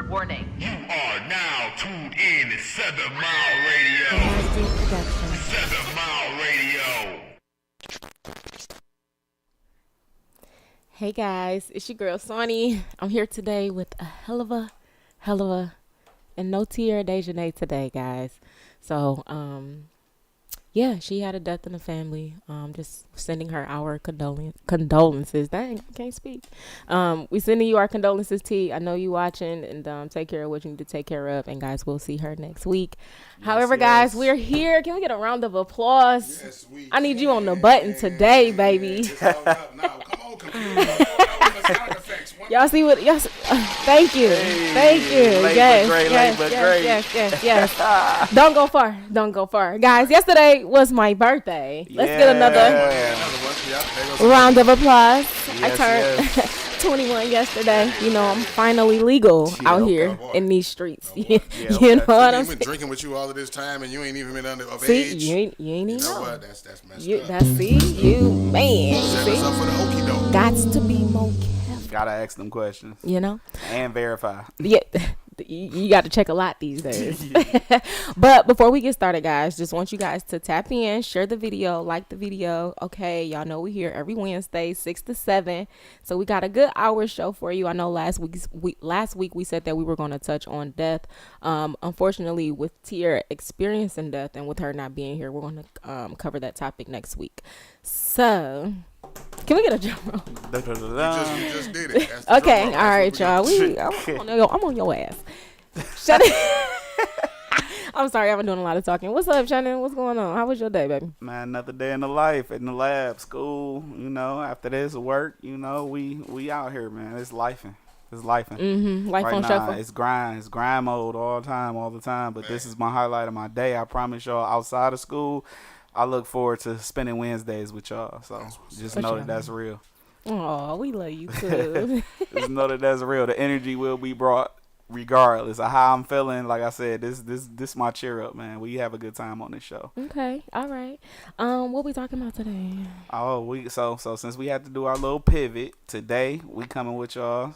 Warning. You are now tuned in to 7 Mile Radio. 7 Mile Radio. Hey guys, it's your girl Sonny. I'm here today with a hell of a, and no Tierra Dejanay today, guys. So, yeah, she had a death in the family. Just sending her our condolences. Dang, I can't speak. We sending you our condolences, T. I know you watching, and take care of what you need to take care of. And guys, we'll see her next week. However, guys, we're here. Can we get a round of applause? Yes, I need you on the button today, baby. It's all up now. Come on, computer. Sound effects. Y'all see what? Y'all. Thank you, thank you. Yes. Don't go far. Don't go far, guys. Yesterday was my birthday. Let's get another round of applause. I turned 21 yesterday. You know, I'm finally legal out here in these streets. You know what I'm saying? Been drinking with you all of this time, and you ain't even been under of See, age. you ain't even You know know. what? That's messed You, up. that's you, man. Set us up for the okey doke. Gots to be more careful. Gotta ask them questions You know. and verify. Yeah, you got to check a lot these days. But before we get started, guys, just want you guys to tap in, share the video, like the video. Okay, y'all know we're here every Wednesday, 6 to 7. So we got a good hour show for you. I know last week we said that we were going to touch on death. Unfortunately, with Tia experiencing death and with her not being here, we're going to cover that topic next week. So, can we get a drum roll? You just did it. That's the Okay, drum roll. all right, That's y'all. I'm on your ass. Shut it. I'm sorry, I've been doing a lot of talking. What's up, Shannon? What's going on? How was your day, baby? Man, another day in the life, in the lab, school, you know, after this work, you know, we out here, man. It's lifing. It's lifing. Mm-hmm. Life right on now, shuffle. it's grind mode all the time. But this is my highlight of my day. I promise y'all, outside of school, I look forward to spending Wednesdays with y'all. So just know that that's real. Oh, we love you too. Just know that that's real. The energy will be brought regardless of how I'm feeling. Like I said, this my cheer up, man. We have a good time on this show. Okay, all right. What we talking about today? Oh, so since we had to do our little pivot today, we coming with y'all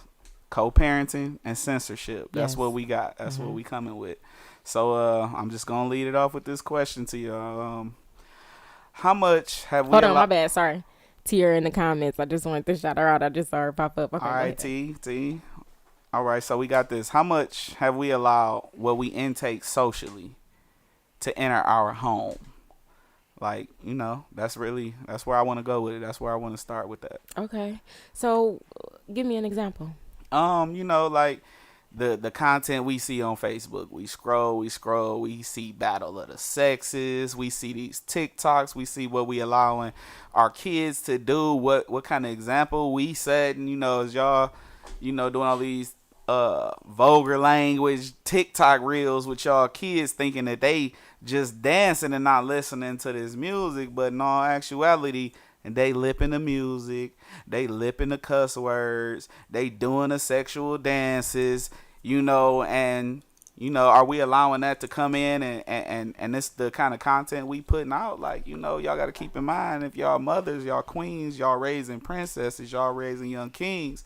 co-parenting and censorship. That's Yes. what we got. That's what we coming with. So I'm just gonna lead it off with this question to y'all. How much have we? Hold on, my bad. Sorry. Tia in the comments. I just wanted to shout her out. I just saw her pop up. Okay, All go right, ahead. T. All right, so we got this. How much have we allowed what we intake socially to enter our home? Like, you know, that's where I want to go with it. That's where I want to start with that. Okay. So, give me an example. You know, like the content we see on Facebook. We scroll, we see battle of the sexes, we see these TikToks, we see what we allowing our kids to do, what kind of example we set, and you know, as y'all, you know, doing all these vulgar language TikTok reels with y'all kids thinking that they just dancing and not listening to this music, but in all actuality, and they lipping the music, they lipping the cuss words, they doing the sexual dances, you know, and you know, are we allowing that to come in and this the kind of content we putting out? Like, you know, y'all got to keep in mind, if y'all mothers, y'all queens, y'all raising princesses, y'all raising young kings,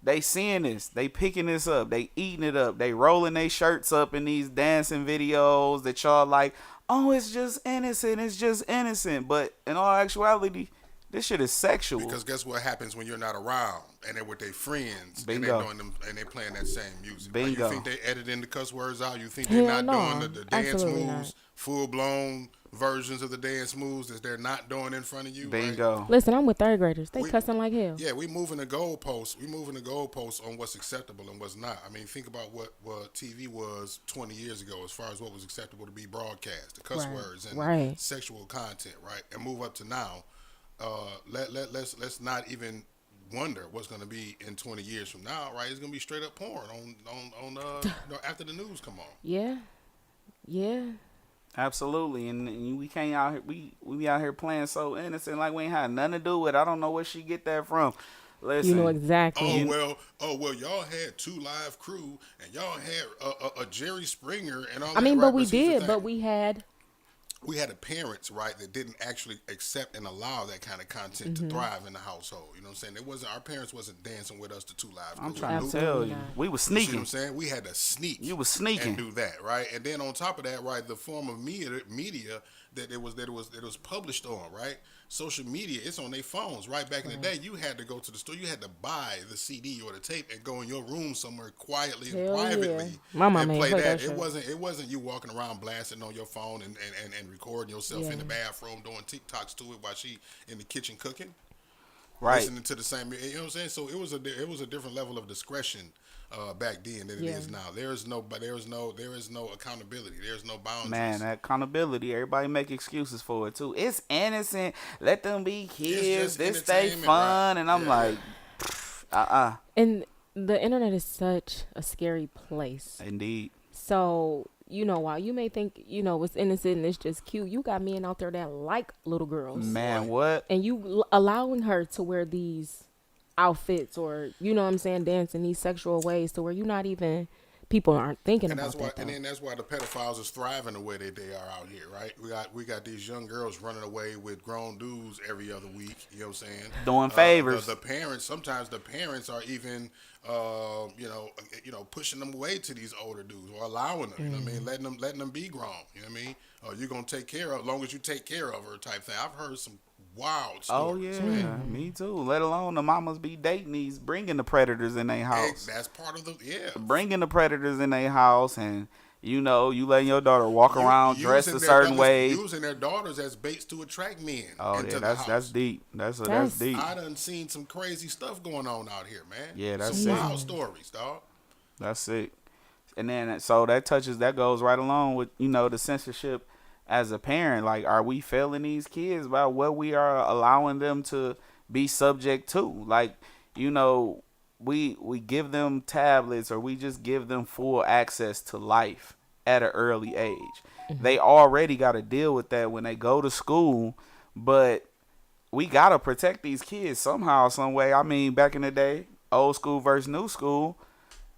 they seeing this, they picking this up, they eating it up, they rolling their shirts up in these dancing videos that y'all like, oh, it's just innocent, but in all actuality, this shit is sexual. Because guess what happens when you're not around and they're with their friends Bingo. and they're doing them and they're playing that same music. Bingo. Like, you think they editing the cuss words out? You think Hell they're not no. doing the dance Absolutely moves, not. full blown versions of the dance moves that they're not doing in front of you? Bingo. Right? Listen, I'm with third graders. They We- cussing like hell. Yeah, we moving the goalposts. We moving the goalposts on what's acceptable and what's not. I mean, think about what TV was 20 years ago as far as what was acceptable to be broadcast, the cuss Right. words and Right. sexual content, right? And move up to now. Let's not even wonder what's going to be in 20 years from now, right? It's going to be straight up porn on you know, after the news come on. Yeah. Absolutely, and we can't out here. We out here playing so innocent, like we ain't had nothing to do with it. I don't know where she get that from. Listen, You know exactly. Oh well, y'all had 2 Live Crew and y'all had a Jerry Springer and all. I mean, that, right? but we see, here's the did. thing. But we had we had the parents, right, that didn't actually accept and allow that kind of content to thrive in the household. You know what I'm saying? It wasn't, our parents wasn't dancing with us to 2 Live. I'm 'cause trying we to knew- tell you, we was You see what sneaking. I'm saying? We had to sneak. You was sneaking. and do that, right? And then on top of that, right, the form of media that it was published on, right? Social media, it's on their phones, right? Back in the day, you had to go to the store, you had to buy the CD or the tape and go in your room somewhere quietly and Hell yeah. privately My mama and ain't play play that. that shit. It wasn't you walking around blasting on your phone and recording yourself in the bathroom doing TikToks to it while she in the kitchen cooking. Right. Listening to the same, you know what I'm saying? So it was a different level of discretion back then than it is now. There is no accountability. There's no boundaries. Man, that accountability, everybody make excuses for it too. It's innocent. Let them be kids. just This stay entertainment, fun. right? And I'm like, And the internet is such a scary place. Indeed. So, you know, while you may think, you know, it's innocent and it's just cute, you got men out there that like little girls. Man, what? And you allowing her to wear these outfits or, you know what I'm saying, dance in these sexual ways to where you're not even, people aren't thinking And about that's why, that. and though. then that's why the pedophiles is thriving the way that they are out here, right? We got these young girls running away with grown dudes every other week. You know what I'm saying? Doing favors. The parents, sometimes the parents are even, pushing them away to these older dudes or allowing them. You know what I mean? Letting them be grown. You know what I mean? You're gonna take care of, as long as you take care of her, type thing. I've heard some wild Oh stories. yeah, man. me too. Let alone the mamas be dating these, bringing the predators in their house, That's part of the bringing the predators in their house, and you know, you letting your daughter walk around dressed a Using certain way. using their daughters as baits to attract men. Oh into yeah, the that's house. deep. That's That's- deep. I done seen some crazy stuff going on out here, man. Yeah, that's some sick. wild stories, dog. That's sick. And then so that goes right along with, you know, the censorship as a parent. Like, are we failing these kids about what we are allowing them to be subject to? Like, you know, we give them tablets or we just give them full access to life at an early age. They already got to deal with that when they go to school, but we got to protect these kids somehow, some way. I mean, back in the day, old school versus new school,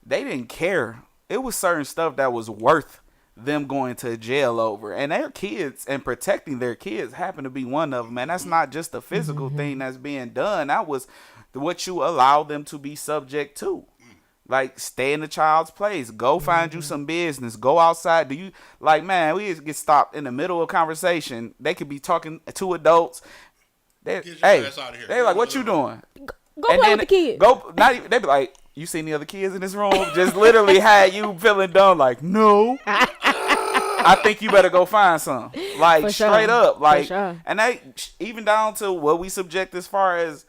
they didn't care. It was certain stuff that was worth them going to jail over, and their kids and protecting their kids happened to be one of them. And that's not just a physical thing that's being done. That was what you allow them to be subject to. Like, stay in the child's place. Go find you some business. Go outside. Do you, like, man, we get stopped in the middle of a conversation. They could be talking to adults. Get your Hey, ass outta here. they like, what you doing? Go play with the kid. Go, not even, they be like, you seen the other kids in this room? Just literally had you feeling dumb, like, no. I think you better go find some. Like, For straight sure. up. Like, For sure. and they, even down to what we subject as far as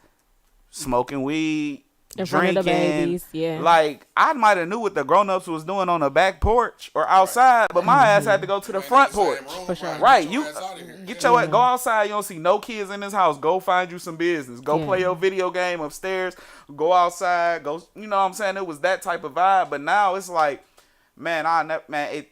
smoking weed, In front drinking. of the babies, yeah. Like, I might have knew what the grown-ups was doing on the back porch or outside, but my ass had to go to the front porch. For sure. Right, Get you your ass outta here. get your go outside. You don't see no kids in this house. Go find you some business. Go play your video game upstairs. Go outside. Go. You know what I'm saying? It was that type of vibe. But now it's like, man,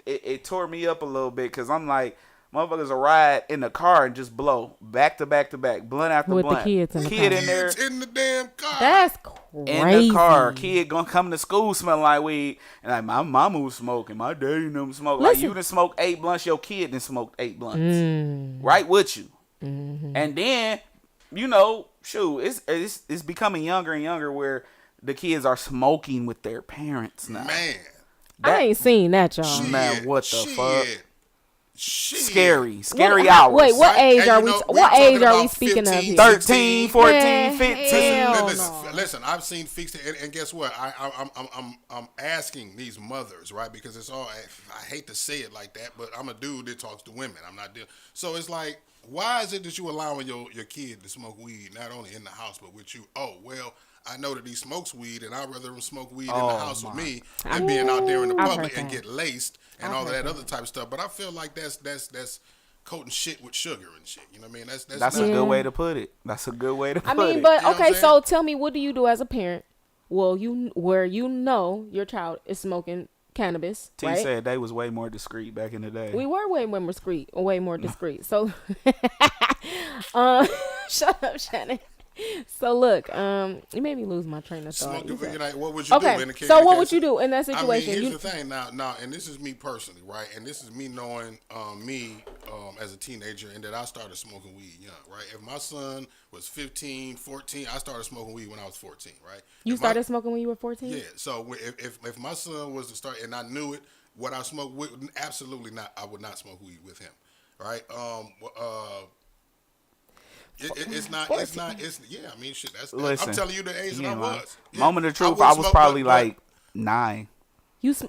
it tore me up a little bit because I'm like, motherfuckers will ride in the car and just blow back to back to back, blunt after With the blunt. kids in the Kid car. in there. Kids in the damn car. That's crazy. In the car, kid gonna come to school smelling like weed, and like my mama was smoking, my daddy them smoke. Like, you done smoked 8 blunts, your kid done smoked 8 blunts, right with you, and then, you know, shoot, it's becoming younger and younger where the kids are smoking with their parents now. Man. I ain't seen that, y'all. Shit, Man, what the fuck? Shit. Scary What- hours. Wait, what age Hey, are you we? know, What we're age talking are we about speaking of 15, here? 13, 14, Man, 15. hell Listen, no. listen, I've seen fixed it, and guess what? I'm asking these mothers, right? Because it's all, I hate to say it like that, but I'm a dude that talks to women. I'm not dealing. So it's like, why is it that you allowing your kid to smoke weed not only in the house but with you? Oh, well, I know that he smokes weed, and I'd rather him smoke weed in the house with me than being out there in the I've public heard and that. get laced and I've all of heard that that. other type of stuff. But I feel like that's coating shit with sugar and shit. You know what I mean? That's That's a not, good way to put it. That's a good way to put I it. mean, but You know what okay, I'm so saying? tell me, what do you do as a parent? Well, where you know your child is smoking cannabis, T right? said they was way more discreet back in the day. We were way more discreet. So, shut up, Shannon. So look, you made me lose my train of thought. Smoke. You said- Like, what would you do Okay, in the case? so what would you do in that I mean, situation? here's You the thing. Now, and this is me personally, right? And this is me knowing me as a teenager, and that I started smoking weed young, right? If my son was 15, 14, I started smoking weed when I was 14, right? you If my- started smoking when you were 14? Yeah. So if my son was to start, and I knew it, what I smoked with, absolutely not. I would not smoke weed with him, right? It's not. It's yeah. I mean, shit. Listen, I'm telling you the age that I was. Yeah, Moment of truth, wouldn't I was smoke, probably but- like 9,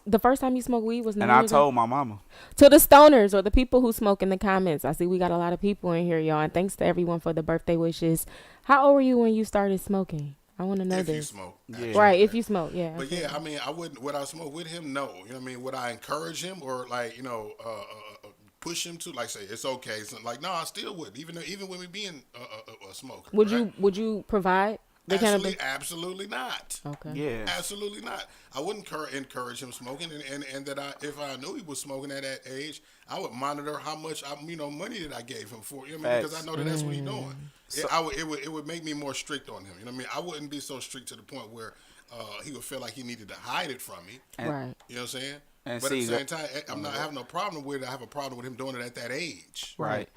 The first time you smoked weed was 9 and I years old? told my mama. To the stoners or the people who smoke in the comments. I see we got a lot of people in here, y'all. And thanks to everyone for the birthday wishes. How old were you when you started smoking? I want to know if you this. smoke. Yeah. Right, if you smoke, yeah. But yeah, I mean, I wouldn't. Would I smoke with him? No. You know what I mean? Would I encourage him or like push him to like say it's okay? So like no, I still would. Even with me being a smoker. Would right? you provide the kind of Absolutely not. Okay. Yeah. Absolutely not. I wouldn't encourage him smoking, and that if I knew he was smoking at that age, I would monitor how much money that I gave him for. You know what I mean? Because I know that's what he's doing. It would make me more strict on him. You know what I mean? I wouldn't be so strict to the point where he would feel like he needed to hide it from me. Right. You know what I'm saying? And But see, at the same time, I'm not having no problem with it. I have a problem with him doing it at that age. Right.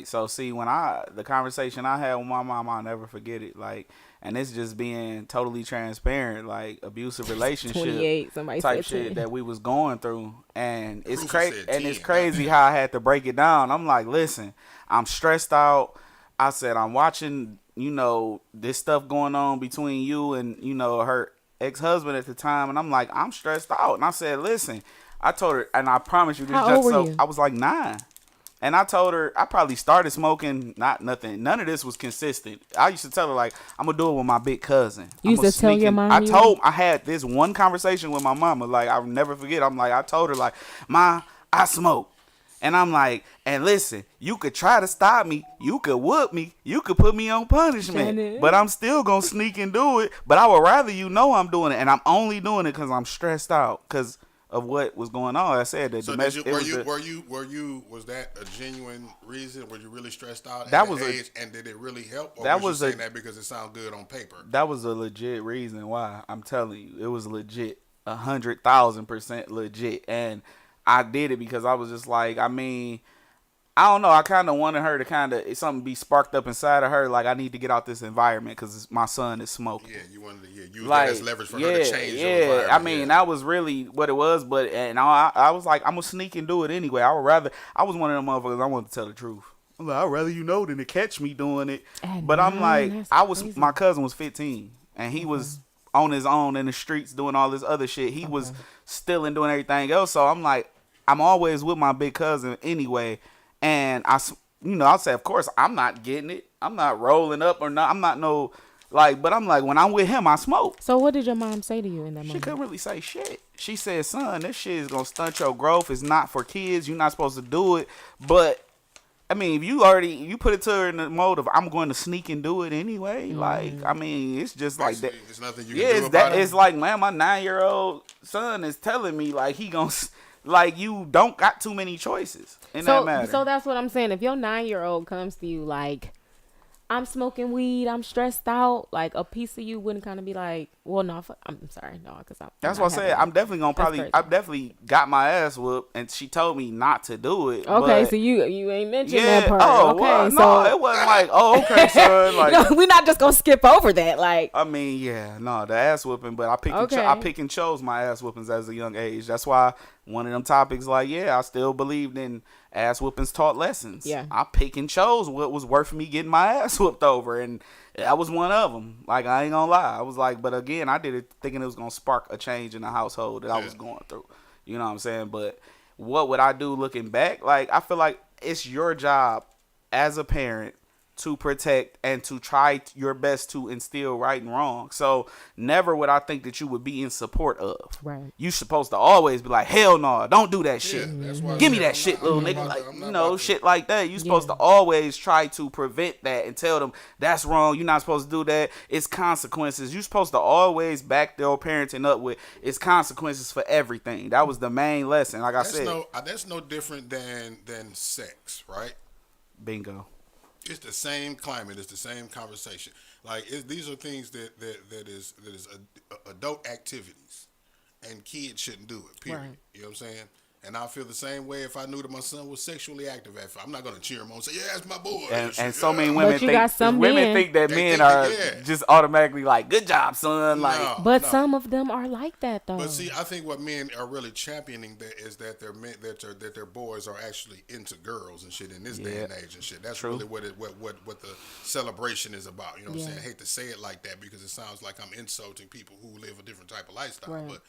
So see, when the conversation I had with my mom, I'll never forget it. Like, and it's just being totally transparent, like abusive 28, relationship somebody type said 10. shit that we was going through, and it's Proof crazy. said And it's 10, crazy how I had to break it down. I'm like, listen, I'm stressed out. I said I'm watching, this stuff going on between you and her ex-husband at the time, and I'm like, I'm stressed out. And I said, listen, I told her, and I promise you, this How just old were so you? I was like 9. And I told her I probably started smoking, nothing. None of this was consistent. I used to tell her like I'm gonna do it with my big cousin. You used to tell your mom I had this one conversation with my mama. Like I'll never forget. I told her like, Ma, I smoke. And I'm like, and listen, you could try to stop me. You could whoop me. You could put me on punishment. Shannon. But I'm still going to sneak and do it. But I would rather I'm doing it. And I'm only doing it because I'm stressed out because of what was going on. I said that So domestic. was that a genuine reason? Were you really stressed out That at was that a- age, and did it really help? Or that was was you a- saying that because it sounds good on paper? That was a legit reason why. I'm telling you, it was legit, 100,000% legit, and I did it because I was just like, I don't know. I kind of wanted her to something be sparked up inside of her. Like I need to get out this environment because my son is smoking. Yeah, you wanted to use that as leverage for her to change your environment. I mean, that was really what it was. But I was like, I'm gonna sneak and do it anyway. I was one of them motherfuckers. I wanted to tell the truth. I'm like, I'd rather than to catch me doing it. At But I'm 9, like, that's crazy. my cousin was 15 and he was on his own in the streets doing all this other shit. He was still and doing everything else. So I'm like, I'm always with my big cousin anyway. And I say, of course, I'm not getting it. I'm not rolling up or not. I'm not but I'm like, when I'm with him, I smoke. So what did your mom say to you in that She moment? couldn't really say shit. She said, son, this shit is going to stunt your growth. It's not for kids. You're not supposed to do it. But, I mean, if you put it to her in the mode of, I'm going to sneak and do it anyway. Like, I mean, it's just like that. There's nothing you can do about it. It's like, man, my 9-year-old son is telling me, like, he going to, like, you don't got too many choices in that matter. So that's what I'm saying. If your 9-year-old comes to you like, I'm smoking weed, I'm stressed out, like a piece of you wouldn't kind of be like, well, no, I'm sorry, no, because That's what I said. I'm definitely gonna I definitely got my ass whooped, and she told me not to do it. Okay, but so you ain't mentioned that part. Okay, well, so no, it wasn't like, oh, okay, son. Like, no, we're not just gonna skip over that. Like, I mean, yeah, no, the ass whooping, but I pick and chose my ass whoopings as a young age. That's why one of them topics, like, I still believed in ass whoopings taught lessons. Yeah. I pick and chose what was worth me getting my ass whooped over, and that was one of them. Like, I ain't gonna lie. I was like, but again, I did it thinking it was gonna spark a change in the household that I was going through. You know what I'm saying? But what would I do looking back? Like, I feel like it's your job as a parent to protect and to try your best to instill right and wrong. So never would I think that you would be in support of. Right. You supposed to always be like, hell no, don't do that shit. That's why I Give me said that I'm shit, not- little I'm not nigga. about Like, to- I'm you not know, about to- shit like that. You supposed to always try to prevent that and tell them that's wrong. You're not supposed to do that. It's consequences. You're supposed to always back their parenting up with it's consequences for everything. That was the main lesson. Like I said, that's no different than sex, right? bingo. It's the same climate. It's the same conversation. Like these are things that is adult activities, and kids shouldn't do it. Period. Right. You know what I'm saying? And I feel the same way if I knew that my son was sexually active. I'm not gonna cheer him on and say, "Yeah, that's my boy." And so many But women you got some men- think that They men think are that, yeah. just automatically like, good job, son. Like, No, But no. some of them are like that though. But see, I think what men are really championing is that their men that their boys are actually into girls and shit in this day and age and shit. That's True. really what the celebration is about. You know what I'm Yeah. saying? I hate to say it like that because it sounds like I'm insulting people who live a different type of lifestyle. Right. But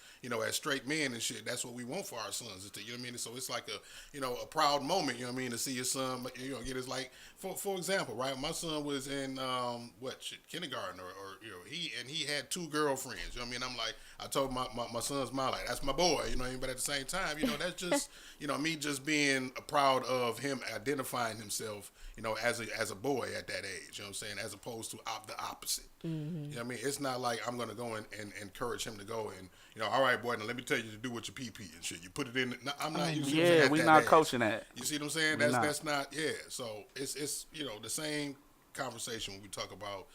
as straight men and shit, that's what we want for our sons. Is to, you know what I mean? So it's like a proud moment. You know what I mean? To see your son, get his like. For example, right? My son was in kindergarten or he had 2 girlfriends. You know what I mean? I'm like, I told my son's mom, like, that's my boy. You know what I mean? But at the same time, that's just me just being proud of him identifying himself, as a boy at that age. You know what I'm saying? As opposed to the opposite. Mm-hmm. You know what I mean? It's not like I'm gonna go and encourage him to go and all right, boy, now let me tell you to do what your pee and shit. You put it in. No, I'm not. You see what I'm saying, yeah, at we that not age. coaching that. You see what I'm saying? We not. That's not. Yeah. So it's the same conversation when we talk about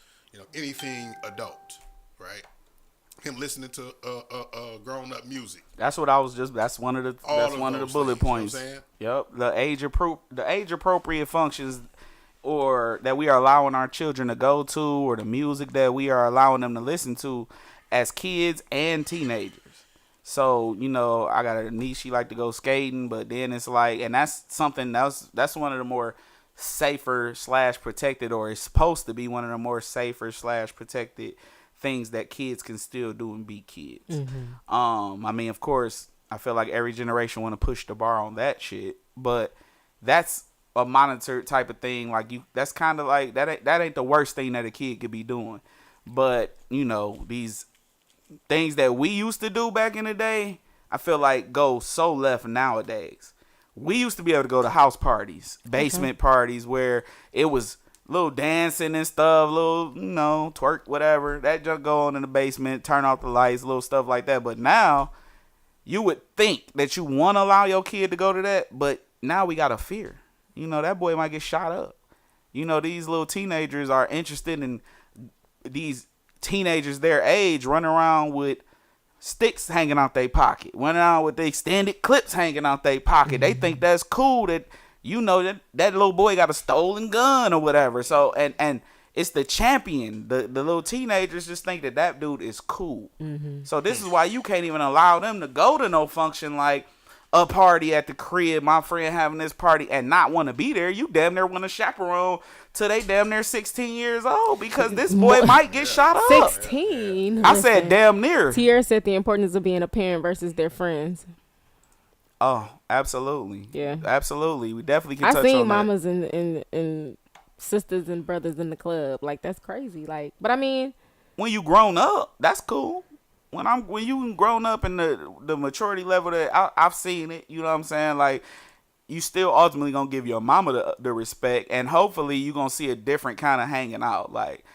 anything adult, right? Him listening to grown up music. That's what I was just. That's one of the. All That's of one of the those bullet things, you know what points. I'm saying? Yep. The age appropriate functions, or that we are allowing our children to go to, or the music that we are allowing them to listen to, as kids and teenagers. So I got a niece. She like to go skating, but then it's like, and that's something that's one of the more safer / protected, or is supposed to be one of the more safer / protected things that kids can still do and be kids. Mm-hmm. I mean, of course, I feel like every generation want to push the bar on that shit, but that's a monitored type of thing. Like that's kind of like that ain't the worst thing that a kid could be doing. But these things that we used to do back in the day, I feel like go so left nowadays. We used to be able to go to house parties, basement parties, where it was little dancing and stuff, little, twerk, whatever. That just go on in the basement, turn off the lights, little stuff like that. But now, you would think that you want to allow your kid to go to that, but now we got a fear. That boy might get shot up. These little teenagers are interested in these teenagers their age running around with sticks hanging out their pocket, running around with the extended clips hanging out their pocket. They think that's cool that that little boy got a stolen gun or whatever. So and it's the champion. The little teenagers just think that dude is cool. Mm-hmm. So this is why you can't even allow them to go to no function like a party at the crib, my friend having this party, and not want to be there. You damn near want to chaperone till they damn near 16 years old, because this boy might get shot up. 16. I said damn near. Tierra said the importance of being a parent versus their friends. Oh, absolutely. Yeah. Absolutely. We definitely can touch I seen on mamas and sisters and brothers in the club. Like, that's crazy. Like, but I mean, when you grown up, that's cool. When you grown up in the maturity level that I've seen it, you know what I'm saying? Like, you still ultimately gonna give your mama the respect, and hopefully you gonna see a different kind of hanging out. Like,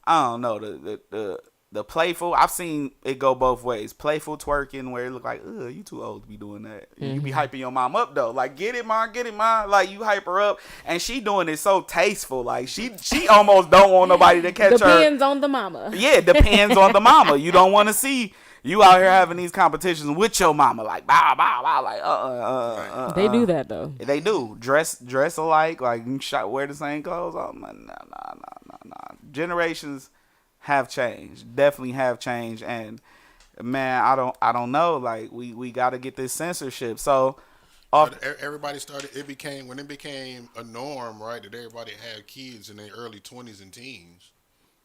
I don't know, the playful. I've seen it go both ways. Playful twerking where it look like, ugh, you too old to be doing that. Mm-hmm. You be hyping your mom up though. Like, get it, mom. Like, you hype her up, and she doing it so tasteful. Like, she almost don't want nobody to catch her. Depends on the mama. Yeah, depends on the mama. You don't want to see you out here having these competitions with your mama. Like, bow, bow, bow. Like, They do that though. They do. Dress alike. Like, wear the same clothes. Oh, nah. Generations have changed. Definitely have changed. And man, I don't know. Like, we got to get this censorship. So everybody started. When it became a norm, right, that everybody had kids in their early 20s and teens.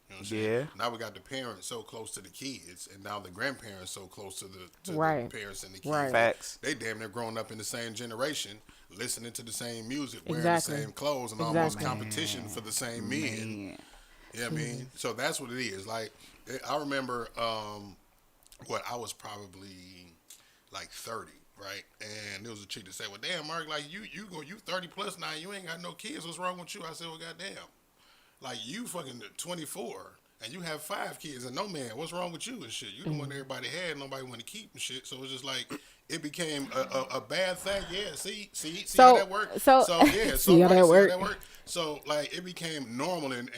You know what I'm saying? Yeah. Now we got the parents so close to the kids, and now the grandparents so close to the Right. parents and the kids. Right. Facts. They damn near grown up in the same generation, listening to the same music, wearing Exactly. the same clothes, and almost competition for the same men. Man. You know what I mean? So that's what it is. Like, I remember, I was probably like 30, right? And there was a chick that said, well, damn, Mark, like, you 30 plus now, you ain't got no kids. What's wrong with you? I said, well, goddamn. Like, you fucking 24, and you have 5 kids and no man, what's wrong with you and shit? You the one everybody had, nobody want to keep and shit. So it's just like it became a bad thing. Yeah, see how that worked. So yeah, see how that worked. So like it became normal and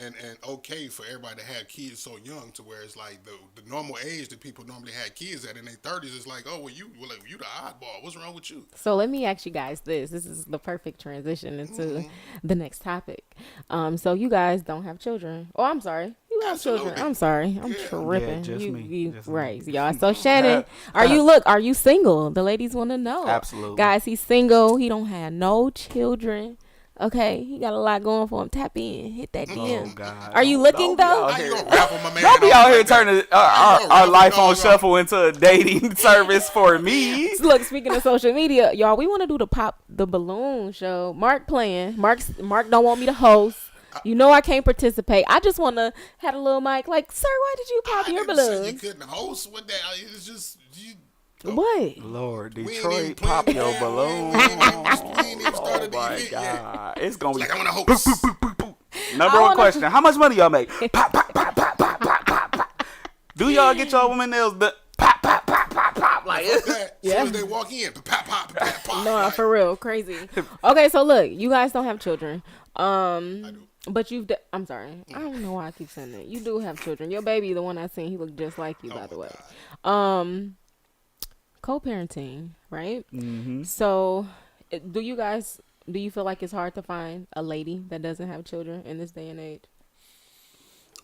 okay for everybody to have kids so young to where it's like the normal age that people normally had kids at in their 30s is like, oh well you the oddball. What's wrong with you? So let me ask you guys this. This is the perfect transition into the next topic. So you guys don't have children. Oh, I'm sorry. You have children. I'm sorry. I'm tripping. Yeah, just me. Just right, me. y'all. So Shannon, are you single? The ladies want to know. Absolutely. Guys, he's single. He don't have no children. Okay, he got a lot going for him. Tap in, hit that DM. Oh God. Are you looking though? How you gonna raffle my man? Don't be out here like that? turning our life on shuffle into a dating service for me. Look, speaking of social media, y'all, we want to do the pop the balloon show. Mark playing. Mark don't want me to host. You know I can't participate. I just want to have a little mic. Like, sir, why did you pop your didn't say balloon? You couldn't host with that. It's just you. What? Lord, We ain't even Detroit, playing pop the your game. balloon. We ain't even Oh started the my event yet. God, it's gonna be Like I want to host. Number one question: how much money y'all make? Pop, pop, pop, pop, pop, pop, pop, pop. Do y'all get y'all women nails done? Pop, pop, pop, pop, pop. Like As soon as they walk in, pop, pop, pop, pop. No, like, for real, crazy. Okay, so look, you guys don't have children. I do. But I'm sorry. I don't know why I keep saying that. You do have children. Your baby, the one I seen, he looked just like you, by the way. God. Co-parenting, right? Mm-hmm. So, do you feel like it's hard to find a lady that doesn't have children in this day and age?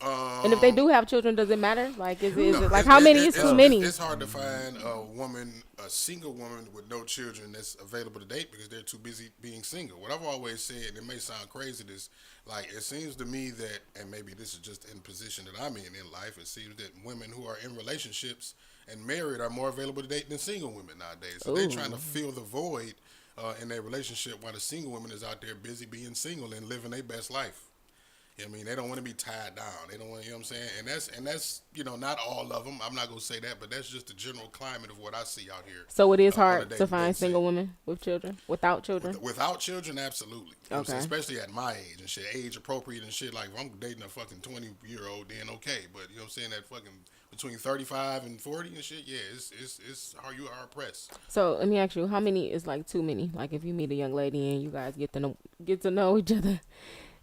And if they do have children, does it matter? Like, is it like how many is too many? It's hard to find a single woman with no children that's available to date because they're too busy being single. What I've always said, and it may sound crazy, is like it seems to me that, and maybe this is just in position that I'm in life, it seems that women who are in relationships and married are more available to date than single women nowadays. So they're trying to fill the void in their relationship while the single woman is out there busy being single and living their best life. I mean, they don't want to be tied down. They don't want, you know what I'm saying? And that's not all of them. I'm not going to say that, but that's just the general climate of what I see out here. So it is hard to find single women with children, without children? Without children, absolutely. You know what I'm saying? Okay. Especially at my age and shit, age appropriate and shit. Like, if I'm dating a fucking 20-year-old, then okay. But, you know what I'm saying, that fucking between 35 and 40 and shit, yeah, it's how you are oppressed. So let me ask you, how many is like too many? Like if you meet a young lady and you guys get to know each other.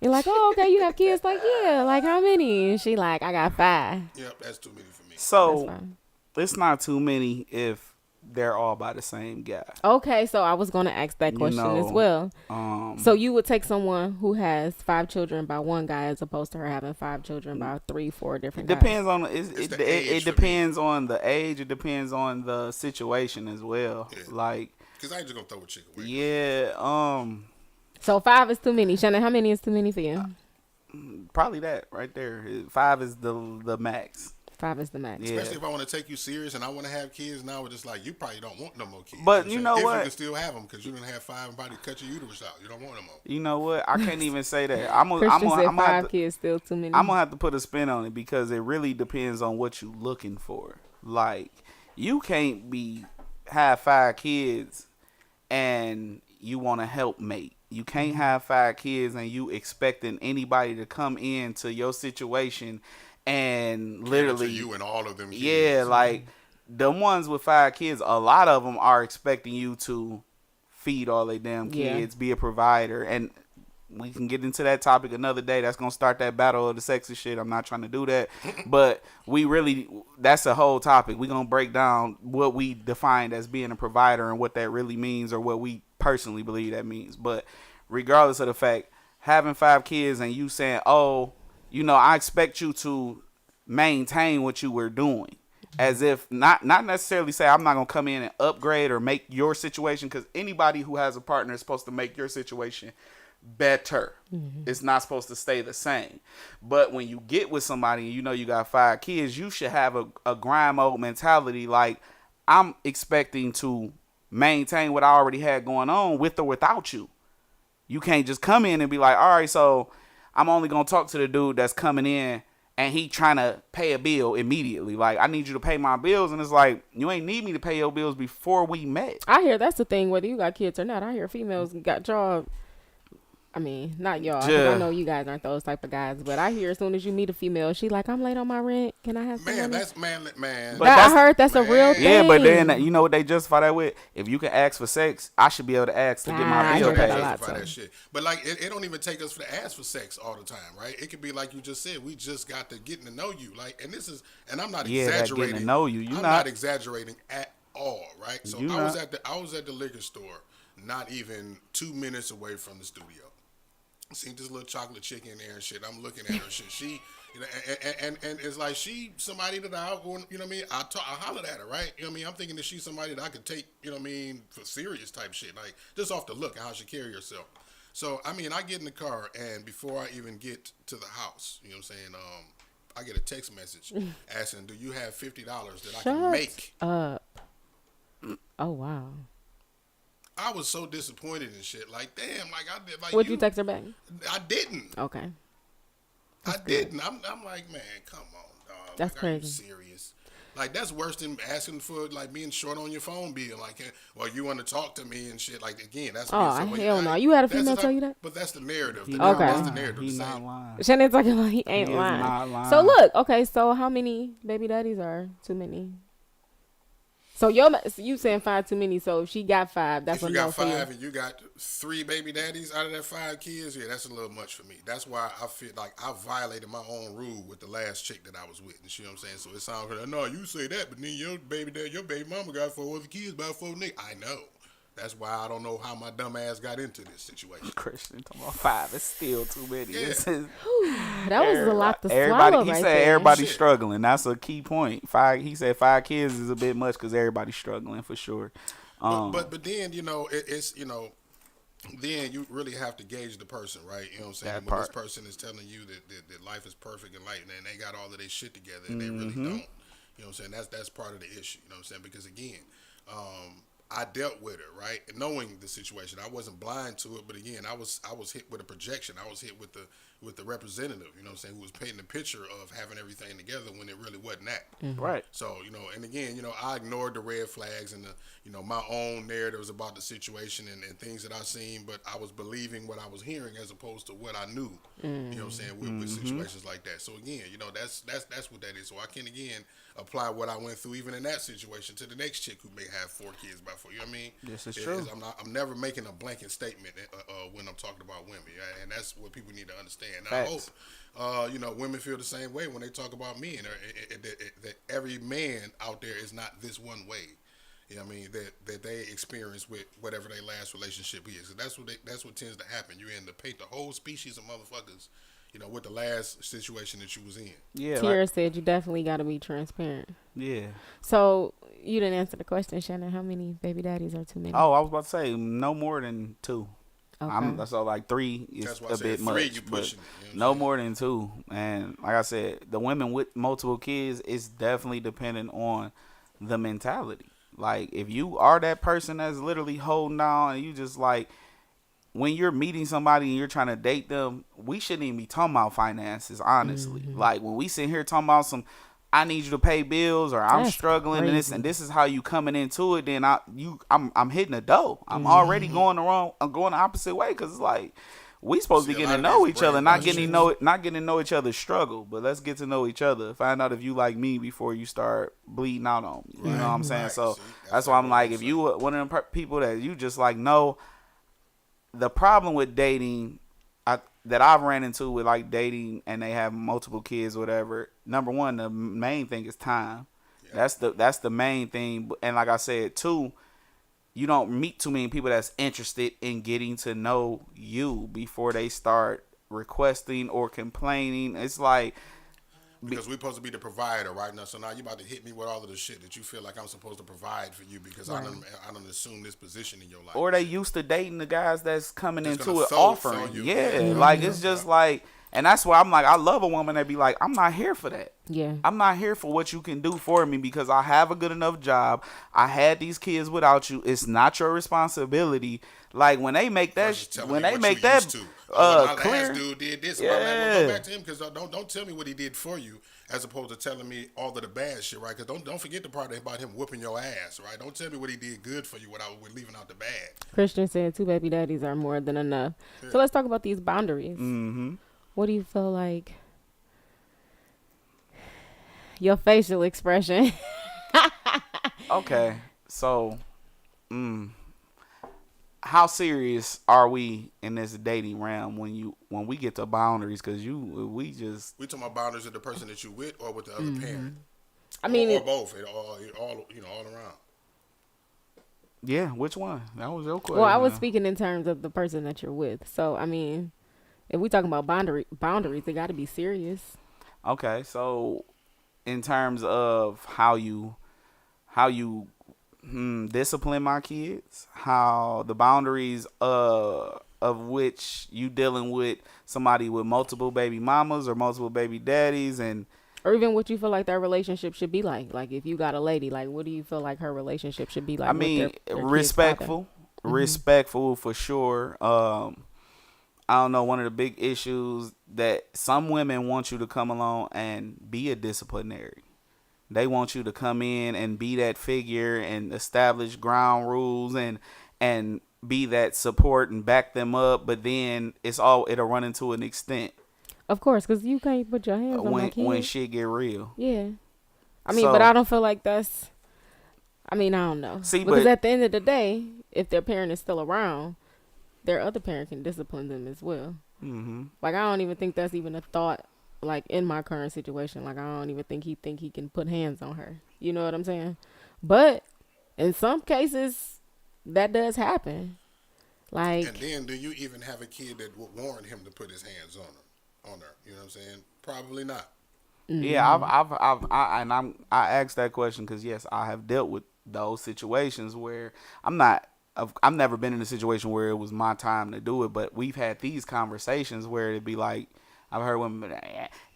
You're like, oh, okay, you have kids? Like, yeah, like how many? And she like, I got 5. Yep, that's too many for me. So it's not too many if they're all by the same guy. Okay, so I was going to ask that question as well. So you would take someone who has 5 children by one guy as opposed to her having 5 children by 3, 4 different guys? Depends on It depends on the age. It depends on the situation as well. Yeah. Like, because I ain't just going to throw a chick away. yeah, So 5 is too many. Shannon, how many is too many for you? probably that right there. 5 is the max. 5 is the max. Yeah. Especially if I want to take you serious and I want to have kids now, it's just like, you probably don't want no more kids. But you know if what? you can still have them because you didn't have 5 and probably cut your uterus out. You don't want them more. You know what? I can't even say that. I'm Christian said gonna 5 kids still too many. I'm gonna have to put a spin on it because it really depends on what you looking for. Like, you can't have 5 kids and you want to help mate. You can't have 5 kids and you expecting anybody to come into your situation and literally you and all of them kids. Yeah, like the ones with 5 kids, a lot of them are expecting you to feed all their damn kids, be a provider, and we can get into that topic another day. That's gonna start that battle of the sexy shit. I'm not trying to do that, but that's a whole topic. We're gonna break down what we defined as being a provider and what that really means, or what we personally believe that means. But regardless of the fact, having 5 kids and you saying, oh, I expect you to maintain what you were doing, as if not necessarily say I'm not gonna come in and upgrade or make your situation, because anybody who has a partner is supposed to make your situation better. It's not supposed to stay the same. But when you get with somebody and you got 5 kids, you should have a grind mode mentality. Like, I'm expecting to maintain what I already had going on with or without you. You can't just come in and be like, all right, so I'm only gonna talk to the dude that's coming in and he trying to pay a bill immediately. Like, I need you to pay my bills. And it's like, you ain't need me to pay your bills before we met. I hear that's the thing, whether you got kids or not. I hear females got y'all I mean, not y'all. 'Cause I know you guys aren't those type of guys, but I hear as soon as you meet a female, she like, I'm late on my rent. Can I have some Man, money? that's man. But I heard that's a real thing. Yeah, but then you know what they justify that with? If you can ask for sex, I should be able to ask to get my I bill heard that a paid. lot. That shit. But like, it don't even take us for to ask for sex all the time, right? It could be like you just said. We just got to getting to know you, like, and this is, and I'm not Yeah, that exaggerating. getting to know you. I'm not exaggerating at all, right? So You I not. was at the liquor store, not even 2 minutes away from the studio. Seen this little chocolate chick in there and shit. I'm looking at her shit. She, you know, and it's like she somebody that I, you know what I mean? I hollered at her, right? You know what I mean? I'm thinking that she's somebody that I could take, you know what I mean, for serious type shit, like just off the look and how she carry herself. So I mean, I get in the car and before I even get to the house, you know what I'm saying? I get a text message asking, "Do you have $50 that I can make?" Up. Oh wow. I was so disappointed and shit. Like, damn, like I did. Like, Would you text her back? I didn't. Okay. I didn't. I'm like, man, come on, dog. That's like, crazy. Are you serious? Like, that's worse than asking for, like, being short on your phone bill. Like, well, you want to talk to me and shit. Like, again, that's hell no. You had a female tell you that? But that's the narrative. He Okay. That's the narrative. He's to not say. lying. Shannon's talking about he ain't He is lying. not lying. So look, okay, so how many baby daddies are too many? So you saying 5 too many? So if she got 5, that's If you what got no for you. 5 and you got 3 baby daddies out of that 5 kids, yeah, that's a little much for me. That's why I feel like I violated my own rule with the last chick that I was with. And you know what I'm saying? So it sounds like, no, you say that, but then your baby dad, your baby mama got 4 other kids by 4 niggas. I know. That's why I don't know how my dumb ass got into this situation. Christian talking about 5. It's still too many. Yeah. This is, That was a lot to everybody, swallow he right said there. everybody's Shit. struggling. That's a key point. 5. He said 5 kids is a bit much because everybody's struggling for sure. But then, you know, it's, you know, then you really have to gauge the person, right? You know what I'm saying? That When part. this person is telling you that life is perfect and light and they got all of their shit together and they really Mm-hmm. don't. You know what I'm saying? That's part of the issue. You know what I'm saying? Because again, I dealt with it, right? And knowing the situation, I wasn't blind to it, but again, I was hit with a projection. I was hit with the representative, you know what I'm saying, who was painting the picture of having everything together when it really wasn't that. Right. So, you know, and again, you know, I ignored the red flags and the, you know, my own narratives about the situation and things that I seen, but I was believing what I was hearing as opposed to what I knew. You know what I'm saying, with situations like that. So again, you know, that's what that is. So I can again apply what I went through even in that situation to the next chick who may have 4 kids by 4. You know what I mean? This is true. I'm never making a blanket statement when I'm talking about women, and that's what people need to understand. And Facts. I hope you know, women feel the same way when they talk about men, that every man out there is not this one way. You know what I mean? That they experience with whatever their last relationship is. And that's what tends to happen. You end up paint the whole species of motherfuckers, you know, with the last situation that you was in. Yeah. Tiara said you definitely got to be transparent. Yeah. So you didn't answer the question, Shannon. How many baby daddies are too many? Oh, I was about to say no more than 2. Okay. So like 3 is That's why I a said bit 3 much, you but pushing it, you know what I'm no saying? more than 2. And like I said, the women with multiple kids is definitely dependent on the mentality. Like if you are that person that's literally holding on and you just like, when you're meeting somebody and you're trying to date them, we shouldn't even be talking about finances, honestly. Like when we sit here talking about some, I need you to pay bills or I'm That's struggling crazy. and this is how you coming into it, then I'm hitting a dough. I'm already going I'm going the opposite way because it's like we supposed to See, be a getting lot to of know these each other, not getting brainwashes. to know each other's struggle. But let's get to know each other. Find out if you like me before you start bleeding out on me. You know what I'm saying? Right. So See, that's why I'm what like, I'm if you one of them people that you just like know, the problem with dating that I've ran into with like dating and they have multiple kids, whatever. Number one, the main thing is time. Yeah. That's the main thing. And like I said, 2, you don't meet too many people that's interested in getting to know you before they start requesting or complaining. It's like, Because we're supposed to be the provider, right? Now, so now you about to hit me with all of the shit that you feel like I'm supposed to provide for you because I don't assume this position in your life. or they used to dating the guys that's coming That's into gonna it throw offering. you. Yeah, Yeah. like it's just like, and that's why I'm like, I love a woman that be like, I'm not here for that. Yeah. I'm not here for what you can do for me because I have a good enough job. I had these kids without you. It's not your responsibility. Like when they make that, Versus telling when me they what make you that used to. My clear, last dude did this. Yeah. Well, go back to him because don't tell me what he did for you. as opposed to telling me all of the bad shit, right? Because don't forget the part about him whooping your ass, right? Don't tell me what he did good for you without leaving out the bad. Christian said 2 baby daddies are more than enough. Yeah. So let's talk about these boundaries. Mm-hmm. What do you feel like? Your facial expression. Okay, so, how serious are we in this dating realm when we get to boundaries? Because we talking about boundaries with the person that you with or with the other parent. I mean, or both, all around. Yeah, which one? That was your question. Well, I was speaking in terms of the person that you're with. So I mean, if we talking about boundaries, they got to be serious. Okay, so in terms of how you discipline my kids, how the boundaries of which you dealing with somebody with multiple baby mamas or multiple baby daddies, and or even what you feel like their relationship should be like. Like if you got a lady, like what do you feel like her relationship should be like? I mean, their respectful, respectful for sure. I don't know, one of the big issues that some women want you to come along and be a disciplinary. They want you to come in and be that figure and establish ground rules and be that support and back them up. But then it'll run into an extent. Of course, because you can't put your hands on my kids. When shit get real. Yeah. I mean, but I don't feel like that's, I don't know. See, because at the end of the day, if their parent is still around, their other parent can discipline them as well. Mm-hmm. Like, I don't even think that's even a thought, like, in my current situation. Like, I don't even think he can put hands on her. You know what I'm saying? But in some cases, that does happen. Like, and then, do you even have a kid that would warrant him to put his hands on her? You know what I'm saying? Probably not. Mm-hmm. Yeah, I asked that question because yes, I have dealt with those situations where I've never been in a situation where it was my time to do it, but we've had these conversations where it'd be like, I've heard women,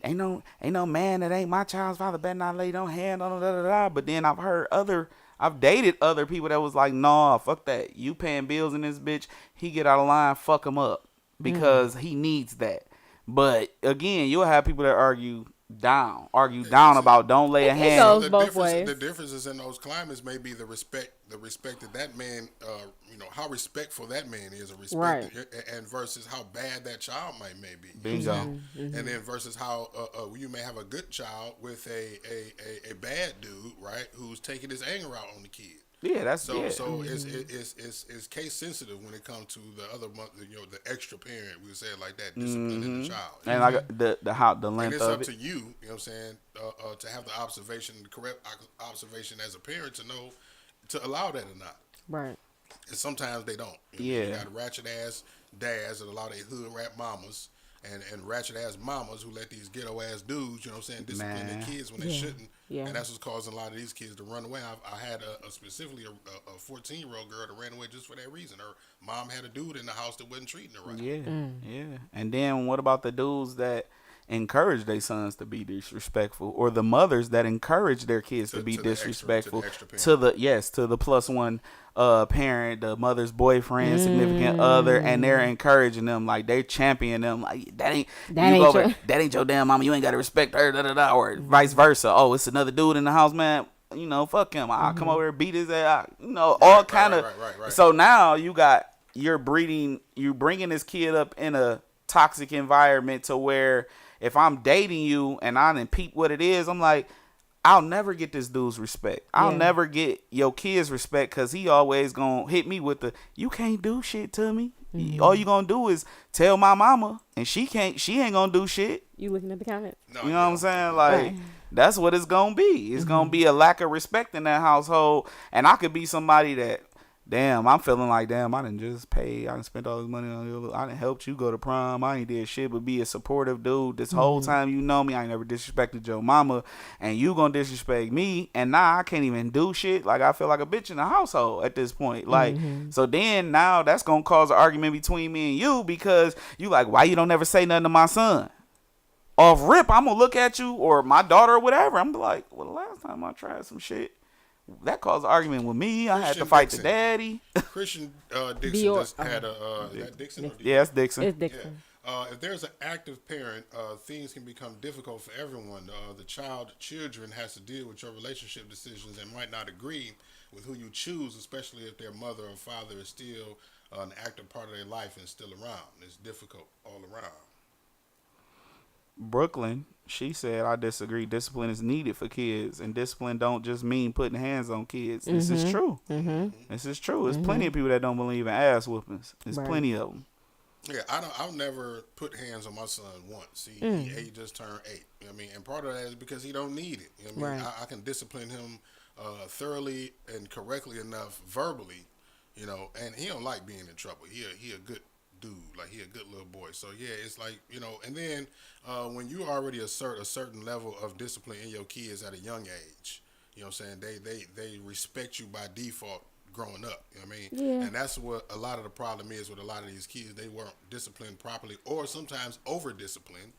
ain't no man that ain't my child's father better not lay no hand on him, but then I've dated other people that was like, nah, fuck that. You paying bills in this bitch, he get out of line, fuck him up because he needs that. But again, you'll have people that argue down about don't lay a hand. It goes both ways. The differences in those climates may be the respect that man, how respectful that man is, right, and versus how bad that child may be. Bingo. And then versus how you may have a good child with a bad dude, right, who's taking his anger out on the kid. Yeah, that's so. Yeah. So it's case sensitive when it comes to the other, the extra parent. We would say it like that, disciplining the child. And like the length and it's of up it. to you. You know what I'm saying? To have the correct observation as a parent to know to allow that or not. Right. And sometimes they don't. Yeah. You got ratchet ass dads that allow their hood rat mamas and ratchet ass mamas who let these ghetto ass dudes, you know what I'm saying, discipline their kids when they shouldn't. Yeah. And that's what's causing a lot of these kids to run away. I had specifically a 14-year-old girl that ran away just for that reason. Her mom had a dude in the house that wasn't treating her right. Yeah, yeah. And then what about the dudes that encourage their sons to be disrespectful, or the mothers that encourage their kids to be disrespectful to the plus one parent, the mother's boyfriend, significant other, and they're encouraging them, like they're championing them, like that ain't your damn mama, you ain't gotta respect her, or vice versa. Oh, it's another dude in the house, man, fuck him, I'll come over and beat his ass, all kind of. Right. So now you're bringing this kid up in a toxic environment to where if I'm dating you and I didn't peep what it is, I'm like, I'll never get this dude's respect. I'll never get your kid's respect because he always gonna hit me with you can't do shit to me. All you gonna do is tell my mama, and she ain't gonna do shit. You looking at the comments? No, you know what I'm saying? Like, that's what it's gonna be. It's gonna be a lack of respect in that household. And I could be somebody that, damn, I'm feeling like, damn, I done just paid. I done spent all this money on you. I done helped you go to prom. I ain't did shit but be a supportive dude. This whole time you know me, I ain't never disrespected your mama. And you gonna disrespect me. And now I can't even do shit. Like, I feel like a bitch in the household at this point. Like, so then now that's gonna cause an argument between me and you because you like, why you don't never say nothing to my son? Off rip, I'm gonna look at you or my daughter or whatever. I'm like, well, the last time I tried some shit, that caused an argument with me. I had to fight the daddy. Christian Dixon just had a. Is that Dixon? Yeah, it's Dixon. It's Dixon. Yeah. If there's an active parent, things can become difficult for everyone. Children has to deal with your relationship decisions and might not agree with who you choose, especially if their mother or father is still an active part of their life and still around. It's difficult all around. Brooklyn, she said, I disagree. Discipline is needed for kids, and discipline don't just mean putting hands on kids. This is true. This is true. There's plenty of people that don't believe in ass whoopings. There's plenty of them. Yeah, I'll never put hands on my son once. He just turned 8. You know what I mean? And part of that is because he don't need it. You know what I mean? I can discipline him thoroughly and correctly enough verbally, you know, and he don't like being in trouble. He a good dude, like he a good little boy. So yeah, it's like, you know, and then when you already assert a certain level of discipline in your kids at a young age, you know what I'm saying, they respect you by default growing up, you know what I mean? Yeah. And that's what a lot of the problem is with a lot of these kids. They weren't disciplined properly, or sometimes over disciplined,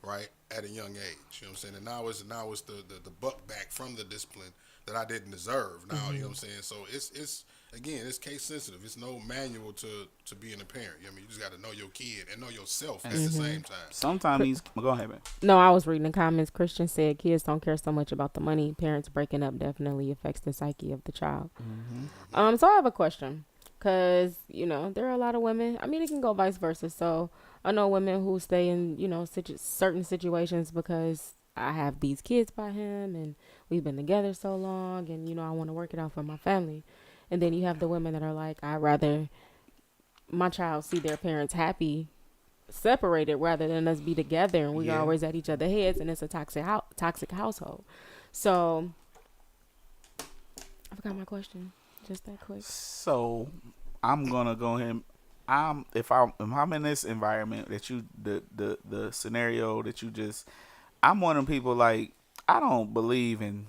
right, at a young age. You know what I'm saying? And now it's the buck back from the discipline that I didn't deserve. Now, you know what I'm saying? So it's again, it's case sensitive. It's no manual to being a parent. You know what I mean? You just got to know your kid and know yourself at the same time. Sometimes these go ahead, man. No, I was reading the comments. Christian said kids don't care so much about the money. Parents breaking up definitely affects the psyche of the child. So I have a question, because, you know, there are a lot of women. I mean, it can go vice versa. So I know women who stay in, you know, certain situations because I have these kids by him and we've been together so long, and, you know, I want to work it out for my family. And then you have the women that are like, I'd rather my child see their parents happy separated rather than us be together and we're always at each other's heads, and it's a toxic household. So I forgot my question. Just that quick. So I'm gonna go ahead. If I'm in this environment that you the scenario that you just, I'm one of them people, like, I don't believe in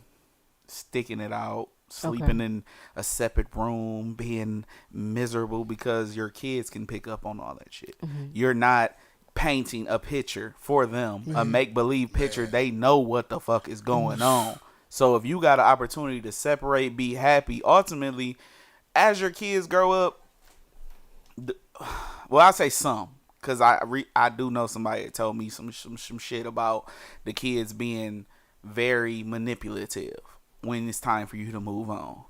sticking it out, sleeping in a separate room, being miserable because your kids can pick up on all that shit. You're not painting a picture for them, a make-believe picture. They know what the fuck is going on. So if you got an opportunity to separate, be happy, ultimately, as your kids grow up, well, I say some, because I do know somebody that told me some shit about the kids being very manipulative when it's time for you to move on.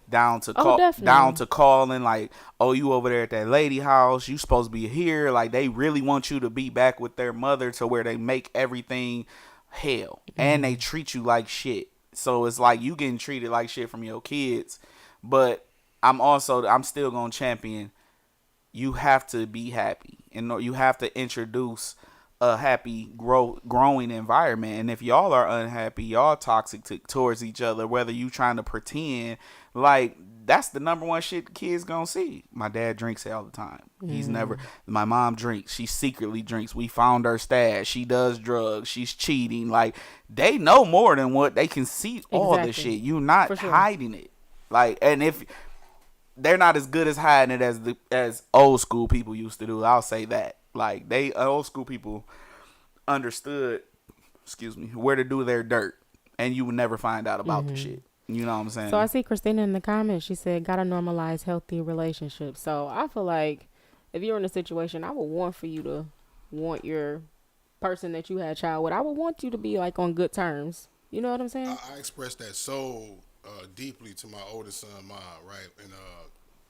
Down to calling, like, oh, you over there at that lady house, you supposed to be here. Like, they really want you to be back with their mother, to where they make everything hell and they treat you like shit. So it's like you getting treated like shit from your kids. But I'm still gonna champion, you have to be happy, and you have to introduce a happy growing environment. And if y'all are unhappy, y'all toxic towards each other, whether you trying to pretend, like, that's the number one shit the kids gonna see. My dad drinks all the time. He's never. My mom drinks. She secretly drinks. We found her stash. She does drugs. She's cheating. Like, they know more than what they can see. All the shit. You're not hiding it. Like, and if they're not as good as hiding it as old school people used to do, I'll say that. Like, old school people understood, where to do their dirt, and you would never find out about the shit. You know what I'm saying? So I see Christina in the comments. She said, gotta normalize healthy relationships. So I feel like if you're in a situation, I would want for you to want your person that you had a child with, I would want you to be, like, on good terms. You know what I'm saying? I expressed that so deeply to my oldest son, mom, right?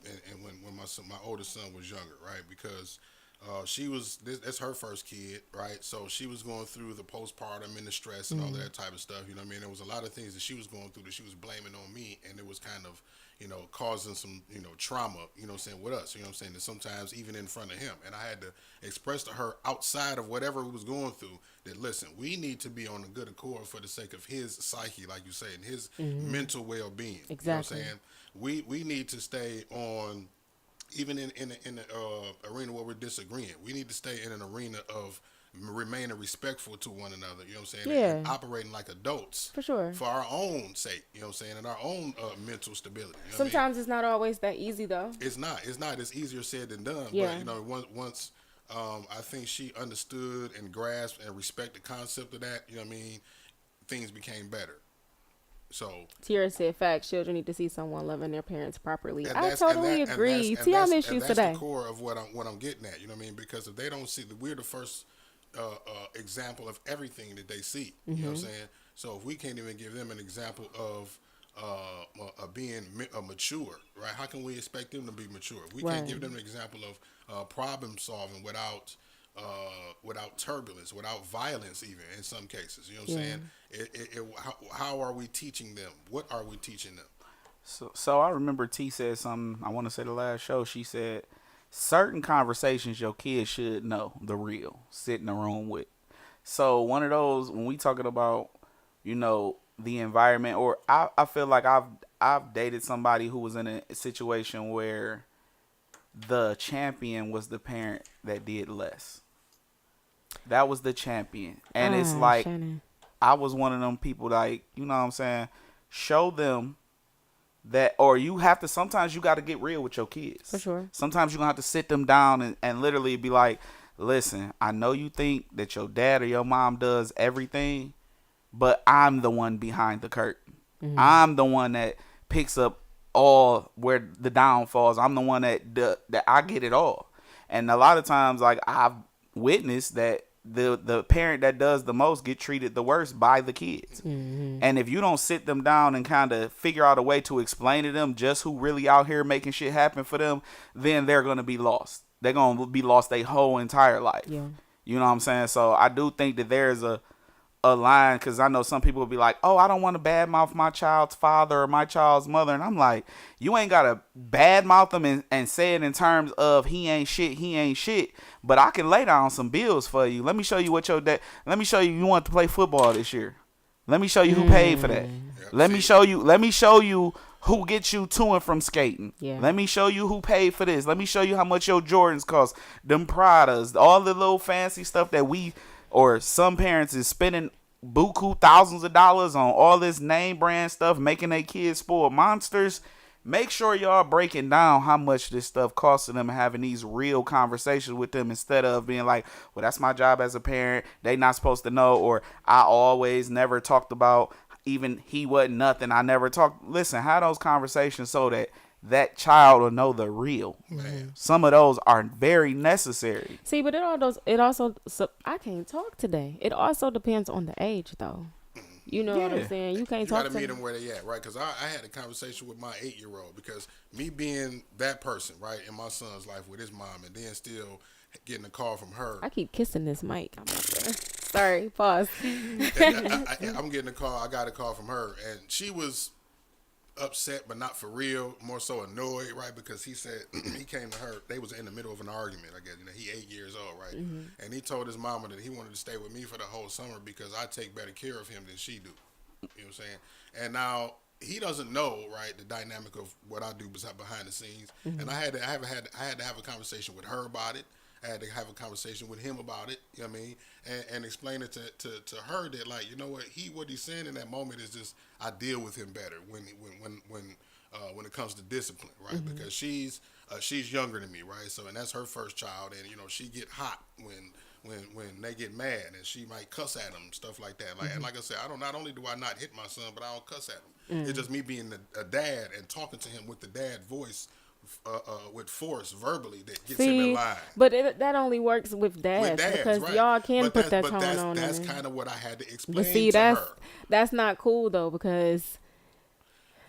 And when my oldest son was younger, right? Because that's her first kid, right? So she was going through the postpartum and the stress and all that type of stuff. You know what I mean? There was a lot of things that she was going through that she was blaming on me, and it was kind of, you know, causing some, you know, trauma, you know what I'm saying, with us, you know what I'm saying, that sometimes even in front of him. And I had to express to her, outside of whatever he was going through, that, listen, we need to be on a good accord for the sake of his psyche, like you say, and his mental well-being. Exactly. You know what I'm saying? We need to stay on, even in the arena where we're disagreeing, we need to stay in an arena of remaining respectful to one another, you know what I'm saying? Yeah. And operating like adults. For sure. For our own sake, you know what I'm saying? And our own mental stability. You know Sometimes it's not always that easy, though. It's not. It's easier said than done. Yeah. But, you know, once I think she understood and grasped and respected the concept of that, you know what I mean, things became better. So Tiara said, facts, children need to see someone loving their parents properly. and I that's- totally and that- and agree. that's- See, I and miss that's- you and that's today. the core of what I'm getting at. You know what I mean? Because if they don't see we're the first example of everything that they see. You know what I'm saying? So if we can't even give them an example of being mature, right? How can we expect them to be mature? We can't give them an example of problem solving without turbulence, without violence, even in some cases. You know what I'm saying? How are we teaching them? What are we teaching them? So I remember T said something, I want to say the last show, she said, certain conversations your kids should know the real, sit in the room with. So one of those, when we talking about, the environment, or I feel like I've dated somebody who was in a situation where the champion was the parent that did less. That was the champion. And it's like, Shannon. I was one of them people, like, you know what I'm saying? Show them that, or sometimes you got to get real with your kids. For sure. Sometimes you're going to have to sit them down and literally be like, listen, I know you think that your dad or your mom does everything, but I'm the one behind the curtain. I'm the one that picks up all where the downfalls. I'm the one that I get it all. And a lot of times, like, I've witnessed that the parent that does the most get treated the worst by the kids. And if you don't sit them down and kind of figure out a way to explain to them just who really out here making shit happen for them, then they're going to be lost. They're going to be lost their whole entire life. Yeah. You know what I'm saying? So I do think that there's a line, because I know some people will be like, oh, I don't want to badmouth my child's father or my child's mother. And I'm like, you ain't got to badmouth them and say it in terms of he ain't shit. But I can lay down some bills for you. Let me show you what your dad, let me show you want to play football this year. Let me show you who paid for that. Let me show you who gets you to and from skating. Yeah. Let me show you who paid for this. Let me show you how much your Jordans cost, them Pradas, all the little fancy stuff that or some parents is spending buku thousands of dollars on all this name brand stuff, making their kids spoiled monsters. Make sure y'all breaking down how much this stuff costs them and having these real conversations with them, instead of being like, well, that's my job as a parent. They not supposed to know, or I always never talked about, even he wasn't nothing. I never talked. Listen, have those conversations so that child will know the real. Some of those are very necessary. See, but I can't talk today. It also depends on the age, though. You know what I'm saying? You can't You talk got to to meet them where they at, right? Because I had a conversation with my 8-year-old, because me being that person, right, in my son's life with his mom, and then still getting a call from her. I keep kissing this mic. I'm sorry, pause. I'm getting a call. I got a call from her, and she was upset, but not for real, more so annoyed, right? Because he said he came to her, they was in the middle of an argument, I guess. He 8 years old, right? And he told his mama that he wanted to stay with me for the whole summer because I take better care of him than she do. You know what I'm saying? And now he doesn't know, right, the dynamic of what I do behind the scenes. And I had to have a conversation with her about it. I had to have a conversation with him about it, you know what I mean, and explain it to her that, like, you know what he's saying in that moment is just, I deal with him better when it comes to discipline, right? Because she's younger than me, right? So, and that's her first child, and she get hot when they get mad, and she might cuss at them, stuff like that. Like, and like I said, not only do I not hit my son, but I don't cuss at him. It's just me being a dad and talking to him with the dad voice. With force verbally that gets him in line. But that only works with dads, because right. y'all can put that tone on. That's kind of what I had to explain but see, to her. That's not cool though, because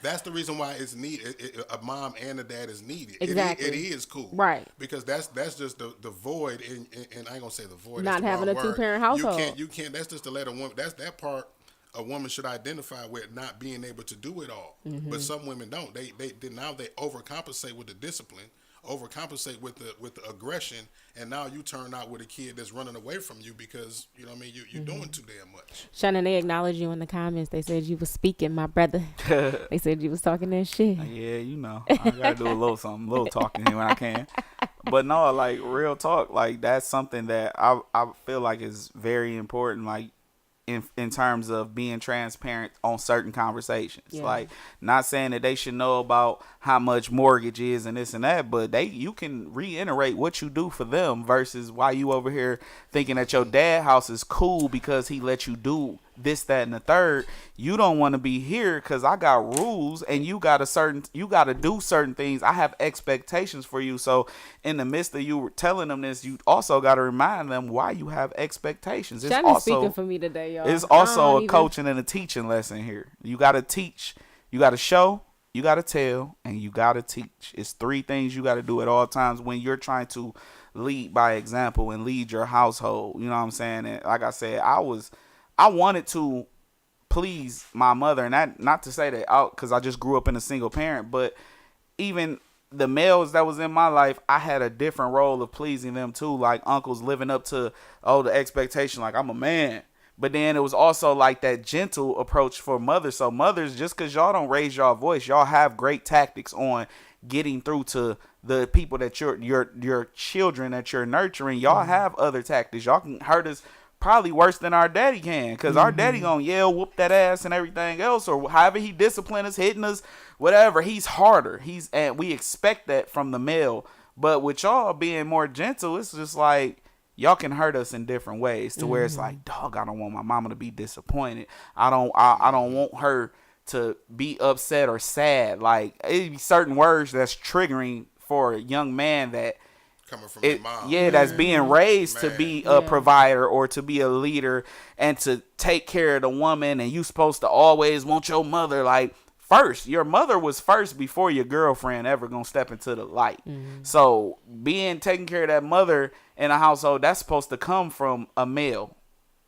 that's the reason why it's needed. A mom and a dad is needed. Exactly. It is cool, right? Because that's just the void, and I ain't gonna say the void. Not having a 2-parent household. You can't. That's just to let a woman. That's that part. A woman should identify with not being able to do it all, but some women don't. They now they overcompensate with the discipline, overcompensate with the aggression, and now you turn out with a kid that's running away from you because you know what I mean you're doing too damn much. Shannon, they acknowledged you in the comments. They said you was speaking, my brother. They said you was talking that shit. Yeah, I gotta do a little something, a little talking here when I can. But no, like, real talk, like, that's something that I feel like is very important. Like, in terms of being transparent on certain conversations. Yeah. Like, not saying that they should know about how much mortgage is and this and that, but you can reiterate what you do for them versus why you over here thinking that your dad house is cool because he let you do this, that, and the third. You don't want to be here because I got rules and you got to do certain things. I have expectations for you. So in the midst of you telling them this, you also got to remind them why you have expectations. It's Shannon's also speaking for me today, y'all. it's also a coaching and a teaching lesson here. You got to teach, you got to show, you got to tell, and you got to teach. It's 3 things you got to do at all times when you're trying to lead by example and lead your household. You know what I'm saying? And like I said, I wanted to please my mother, and that, not to say that out because I just grew up in a single parent, but even the males that was in my life, I had a different role of pleasing them too. Like uncles living up to the expectation, like I'm a man. But then it was also like that gentle approach for mothers. So mothers, just because y'all don't raise y'all voice, y'all have great tactics on getting through to the people that your children that you're nurturing. Y'all have other tactics. Y'all can hurt us probably worse than our daddy can, because our daddy gonna yell, whoop that ass and everything else, or however he discipline us, hitting us, whatever. He's harder. And we expect that from the male. But with y'all being more gentle, it's just like y'all can hurt us in different ways to where it's like, dog, I don't want my mama to be disappointed. I don't want her to be upset or sad. Like it be certain words that's triggering for a young man that coming from your mom. Yeah, that's being raised to be a provider or to be a leader and to take care of the woman, and you supposed to always want your mother like first. Your mother was first before your girlfriend ever gonna step into the light. So taking care of that mother in a household, that's supposed to come from a male.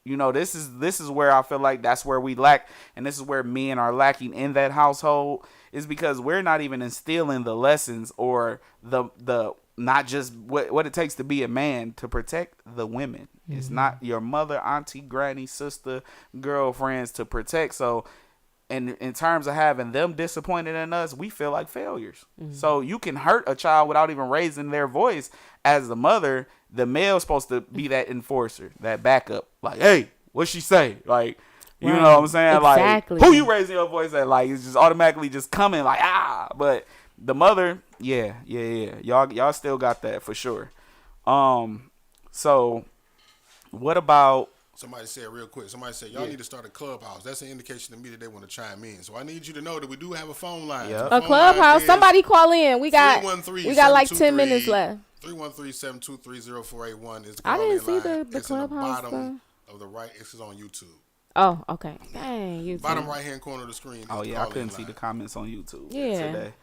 You know, this is where I feel like that's where we lack, and this is where men are lacking in that household, is because we're not even instilling the lessons or the not just what it takes to be a man to protect the women. It's not your mother, auntie, granny, sister, girlfriends to protect. So, and in terms of having them disappointed in us, we feel like failures. So you can hurt a child without even raising their voice. As the mother, the male's supposed to be that enforcer, that backup. Like, hey, what'd she say? Like, you know what I'm saying? Exactly. Like, who you raising your voice at? Like, it's just automatically just coming like, but the mother, yeah. Y'all still got that for sure. So what about? Somebody said real quick. Somebody said y'all need to start a clubhouse. That's an indication to me that they want to chime in. So I need you to know that we do have a phone line. Yep. A clubhouse. Somebody call in. We got like 10 minutes left. 313-723-0481 is the I didn't see line. the It's clubhouse. in the bottom of the right. It's on YouTube. Oh, okay. Dang, YouTube. Bottom right hand corner of the screen. Oh yeah, I couldn't see the comments on YouTube Yeah. today.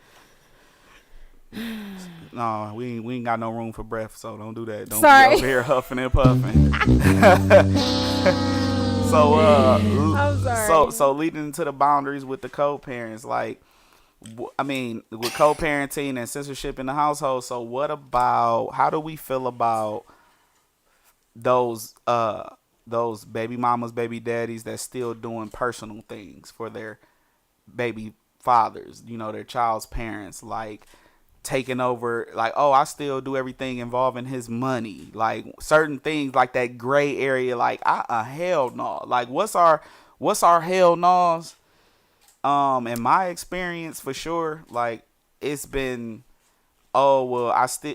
No, we ain't got no room for breath, so don't do that. Don't Sorry. be over here huffing and puffing. I'm sorry. So leading into the boundaries with the co-parents, like, I mean, with co-parenting and censorship in the household. So how do we feel about those baby mamas, baby daddies that's still doing personal things for their baby fathers, you know, their child's parents, like taking over, like, oh, I still do everything involving his money, like certain things like that gray area, like hell no. Like what's our hell no's? In my experience, for sure, like it's been, oh well, I still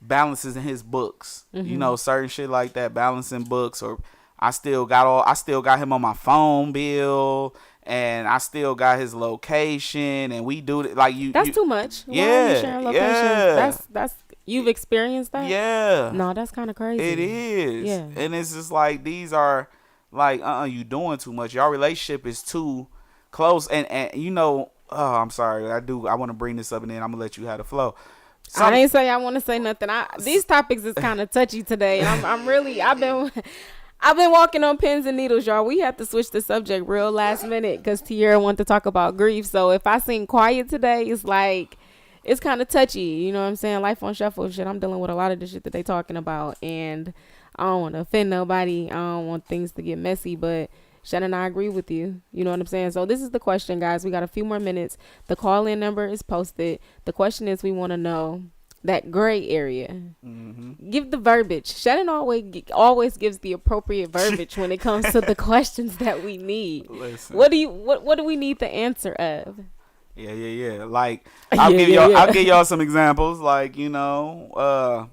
balances in his books, you know, certain shit like that, balancing books, or I still got him on my phone bill, and I still got his location, and we do it like you. That's too much. Why Yeah, are you sharing location? yeah. That's you've experienced that. Yeah. No, that's kind of crazy. It is. Yeah. And it's just like these are like you doing too much. Your relationship is too close, and you know. Oh, I'm sorry. I want to bring this up, and then I'm gonna let you have the flow. I didn't say I want to say nothing. These topics is kind of touchy today. I've been walking on pins and needles, y'all. We have to switch the subject real last minute because Tierra wanted to talk about grief. So if I seem quiet today, it's like it's kind of touchy. You know what I'm saying? Life on shuffle shit. I'm dealing with a lot of the shit that they talking about, and I don't want to offend nobody. I don't want things to get messy, but Shannon and I agree with you. You know what I'm saying? So this is the question, guys. We got a few more minutes. The call-in number is posted. The question is, we want to know that gray area. Give the verbiage. Shannon always gives the appropriate verbiage when it comes to the questions that we need. Listen. What do we need the answer of? Yeah. Like I'll give y'all some examples. Like, you know,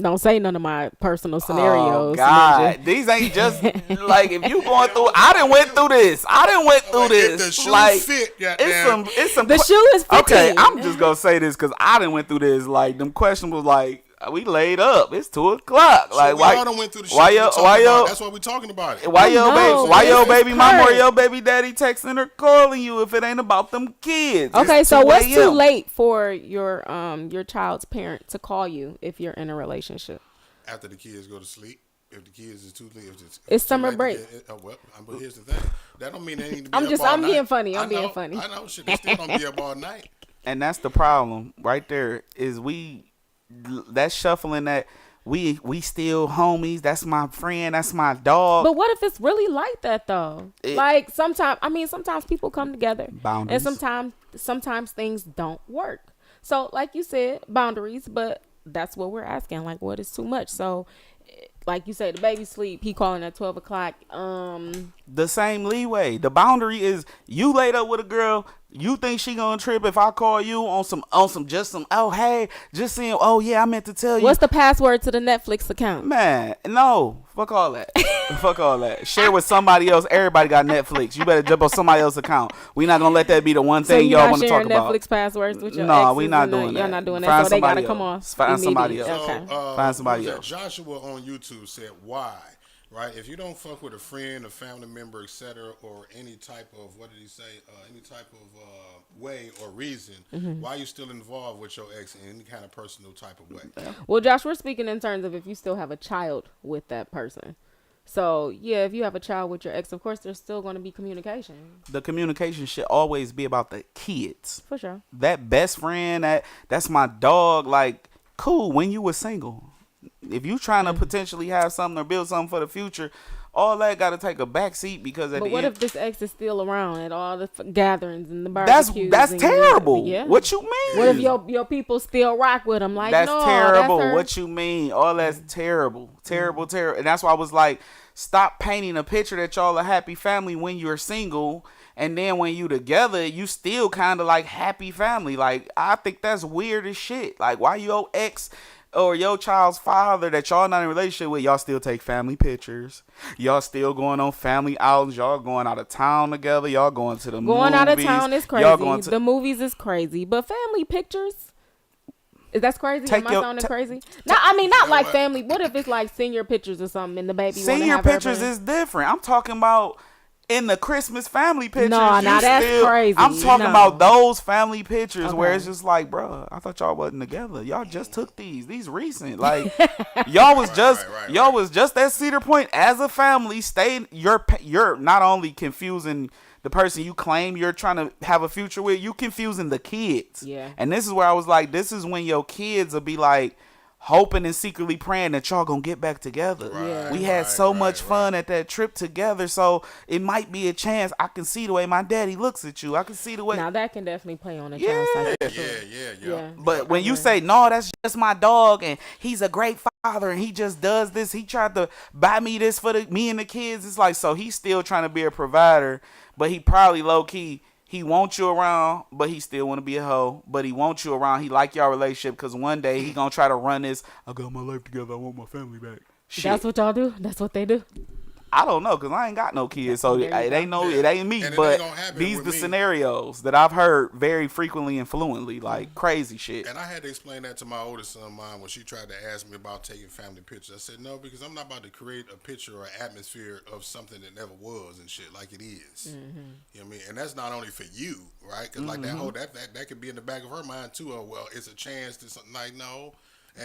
Don't say none of my personal scenarios. Oh God, Ninja. these ain't just like if you going through. I done went through this. If the shoes fit, goddamn. It's some. The shoe is 15. Okay, I'm just gonna say this because I done went through this. Like them questions was like, we laid up. It's 2:00. Like We why? all done went through the shit. Why yo? That's what we talking about. Why I your know, baby? Why this your is baby mama or current. your baby daddy texting or calling you if it ain't about them kids? Okay, It's so 2 what's too a.m. late for your child's parent to call you if you're in a relationship? After the kids go to sleep. If the kids is too late, It's too summer late to break. but here's the thing. That don't mean they need to be I'm up just- all I'm night. being funny. I I'm being know, funny. I know. Shit, they still don't be up all night. And that's the problem right there. Is that shuffling that we still homies. That's my friend. That's my dog. But what if it's really like that though? Like sometimes people come together, Boundaries. and sometimes things don't work. So like you said, boundaries. But that's what we're asking. Like, what is too much? So, like you said, the baby sleep. He calling at 12 o'clock. The same leeway. The boundary is you laid up with a girl. You think she gonna trip if I call you on some oh hey, just saying, oh yeah, I meant to tell you. What's the password to the Netflix account? Man, no. Fuck all that. Fuck all that. Share with somebody else. Everybody got Netflix. You better jump on somebody else's account. We not gonna let that be the one So thing you're y'all not want to talk sharing about. Netflix passwords with your No, exes we not and doing that. Y'all not doing that. Find So they gotta somebody come else. off. Find somebody immediately. else. Okay. Find somebody what was else. that? Joshua on YouTube said why, right? If you don't fuck with a friend, a family member, etc., or any type of any type of way or reason, why you still involved with your ex in any kind of personal type of way? Well, Josh, we're speaking in terms of if you still have a child with that person. So, yeah, if you have a child with your ex, of course, there's still going to be communication. The communication should always be about the kids. For sure. That best friend, that's my dog. Like, cool, when you were single. If you trying to potentially have something or build something for the future, all that got to take a back seat because at But the what end, if this ex is still around at all the gatherings and the barbecues? that's and terrible. Yeah. What you mean? What if your people still rock with him? Like, That's no, terrible. That's her. What you mean? All that's terrible. Terrible. And that's why I was like, stop painting a picture that y'all a happy family when you're single. And then when you together, you still kind of like happy family. Like, I think that's weird as shit. Like, why your ex or your child's father that y'all not in a relationship with, y'all still take family pictures. Y'all still going on family outings. Y'all going out of town together. Y'all going to the movies. Going out of town is Y'all crazy. going to The movies is crazy. But family pictures? That's crazy. Take Am I your- sounding ta- crazy? No, I mean, not know like what? family. What if it's like senior pictures or something and the baby wanna senior have her pictures friend? is different. I'm talking about in the Christmas family pictures. No, you now that's crazy. I'm talking No. about those family pictures where Okay. it's just like, bruh, I thought y'all wasn't together. Y'all just took these recent. Like y'all was y'all was just at Cedar Point as a family. You're not only confusing the person you claim you're trying to have a future with, you confusing the kids. Yeah. And this is where I was like, this is when your kids will be like hoping and secretly praying that y'all gonna get back together. Yeah. We had so much fun at that trip together, so it might be a chance. I can see the way my daddy looks at you. I can see the way. Now that can definitely play on a child psyche. for sure. Yeah. But when you say, no, that's just my dog and he's a great father and he just does this, he tried to buy me this for me and the kids, it's like, so he's still trying to be a provider, but he probably low-key, he wants you around, but he still want to be a hoe, but he wants you around, he like your relationship, because one day he gonna try to run this, I got my life together, I want my family back. Shit. That's what y'all do? That's what they do? I don't know, because I ain't got no kids, so There you it ain't go. it ain't me, And it but ain't gonna happen these with the me. scenarios that I've heard very frequently and fluently, like crazy shit. And I had to explain that to my oldest son, mine, when she tried to ask me about taking family pictures. I said, no, because I'm not about to create a picture or atmosphere of something that never was and shit like it is. You know what I mean? And that's not only for you, right? Because like that whole, that could be in the back of her mind too. Oh, well, it's a chance to something like, no.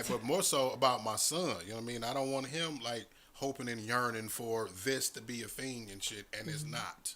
But more so about my son, you know what I mean? I don't want him like hoping and yearning for this to be a thing and shit, and it's not.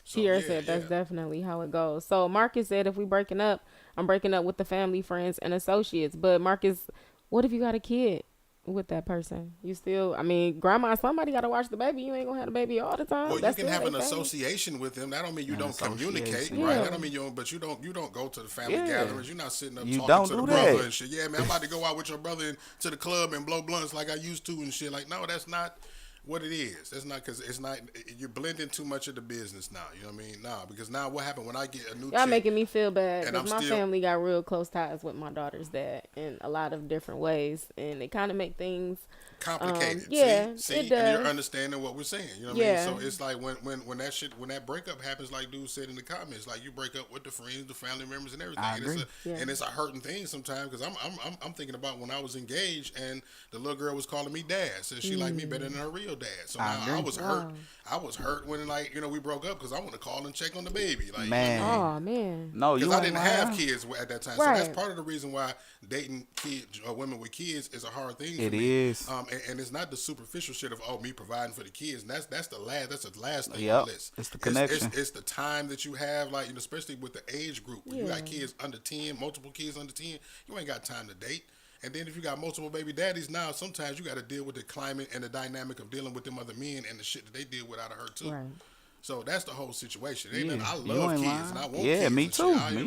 So, Kiera said that's definitely how it goes. So Marcus said if we breaking up, I'm breaking up with the family, friends, and associates. But Marcus, what if you got a kid with that person? You still, I mean, grandma, somebody got to watch the baby. You ain't gonna have the baby all the time. Well, That's you can still have they an family. association with them. That don't mean you An don't communicate, association. right? Yeah. That don't mean you don't. But you don't go to the family Yeah. gatherings. You're not sitting up You talking don't to the do brother that. and shit. Yeah, man, I'm about to go out with your brother to the club and blow blunts like I used to and shit. Like, no, that's not. what it is. That's not because it's not. You're blending too much of the business now. You know what I mean? Nah, because now what happened when I get a new Y'all chick, making me feel bad and I'm because my still- family got real close ties with my daughter's dad in a lot of different ways, and it kind of make things complicated. yeah, see, it and you're does. understanding what we're saying. You know what Yeah. I mean? So it's like when that breakup happens, like dude said in the comments, like you break up with the friends, the family members, and everything. I and agree. and it's a hurting thing sometimes because I'm thinking about when I was engaged and the little girl was calling me dad, said she liked me better than her real dad. So I now agree. I was hurt. I was hurt when we broke up because I want to call and check on the baby. Like, Man. you know what I mean? Oh man. No, you Because I ain't didn't lying. have kids at that time, Right. so that's part of the reason why dating kids or women with kids is a hard thing. It for me. is. And it's not the superficial shit of me providing for the kids. And that's the last thing Yep. on the list. It's the connection. It's the time that you have, like especially with the age group. When you got kids under 10, multiple kids under 10, you ain't got time to date. And then if you got multiple baby daddies now, sometimes you got to deal with the climate and the dynamic of dealing with them other men and the shit that they deal with out of her too. Right. So that's the whole situation. Ain't Yeah, nothing- you I love ain't kids lying. and I want Yeah, kids. me and too, shit. I me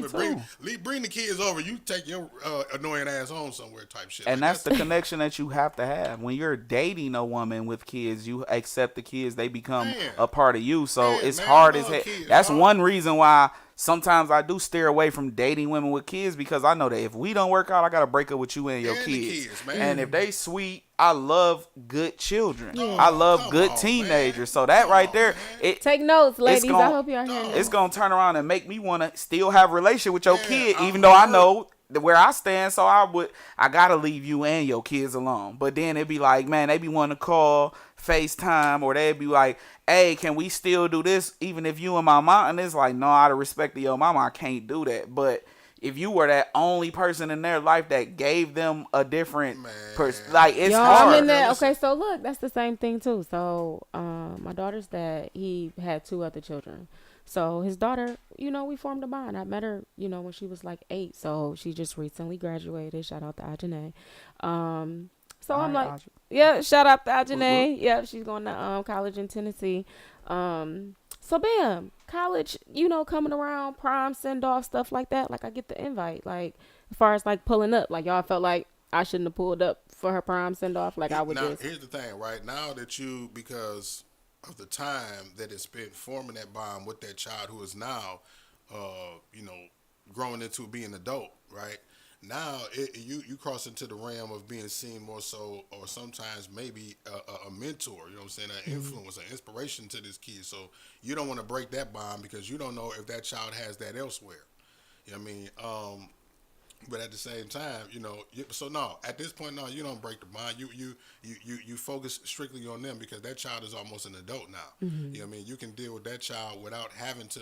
even bring the kids over. You take your annoying ass home somewhere type shit. And Like, that's the connection that you have to have. When you're dating a woman with kids, you accept the kids, they become Man. a part of you. So Man, it's man, hard I as love hell. kids, That's dog. one reason why sometimes I do steer away from dating women with kids, because I know that if we don't work out, I gotta break up with you and your And the kids. kids, man. And if they sweet, I love good children. Oh, I love come good on, teenagers. man. So that Come right on, there, man. it Take notes, ladies. I gon- hope y'all hearing it's this. gonna turn around and make me want to still have a relationship with your Yeah, kid, I'm even though I hurt. know where I stand. So I gotta leave you and your kids alone. But then it'd be like, man, they be wanting to call, FaceTime, or they'd be like, hey, can we still do this even if you and my mom? And it's like, no, out of respect to your mama, I can't do that. But if you were that only person in their life that gave them a different person, like, it's Yo, hard. I'm in that. Listen. Okay, so look, that's the same thing too. So, my daughter's dad, he had 2 other children. So his daughter, we formed a bond. I met her, when she was like 8. So she just recently graduated. Shout out to Ajane. So I'm Alright, like, Audrey. yeah, shout out to Whoop, Ajane. Yeah, she's going to college in Tennessee. So bam, college, coming around, prom, send off, stuff like that. Like I get the invite. Like as far as like pulling up, like y'all felt like I shouldn't have pulled up for her prom send off. Like I would Now, just. here's the thing, right? Now that because of the time that it's spent forming that bond with that child who is now, growing into being an adult, right? Now you cross into the realm of being seen more so, or sometimes maybe a mentor. You know what I'm saying? An influence, an inspiration to this kid. So you don't want to break that bond because you don't know if that child has that elsewhere. You know what I mean? But at the same time, so no, at this point, no, you don't break the bond. You focus strictly on them because that child is almost an adult now. Mm-hmm. You know what I mean? You can deal with that child without having to,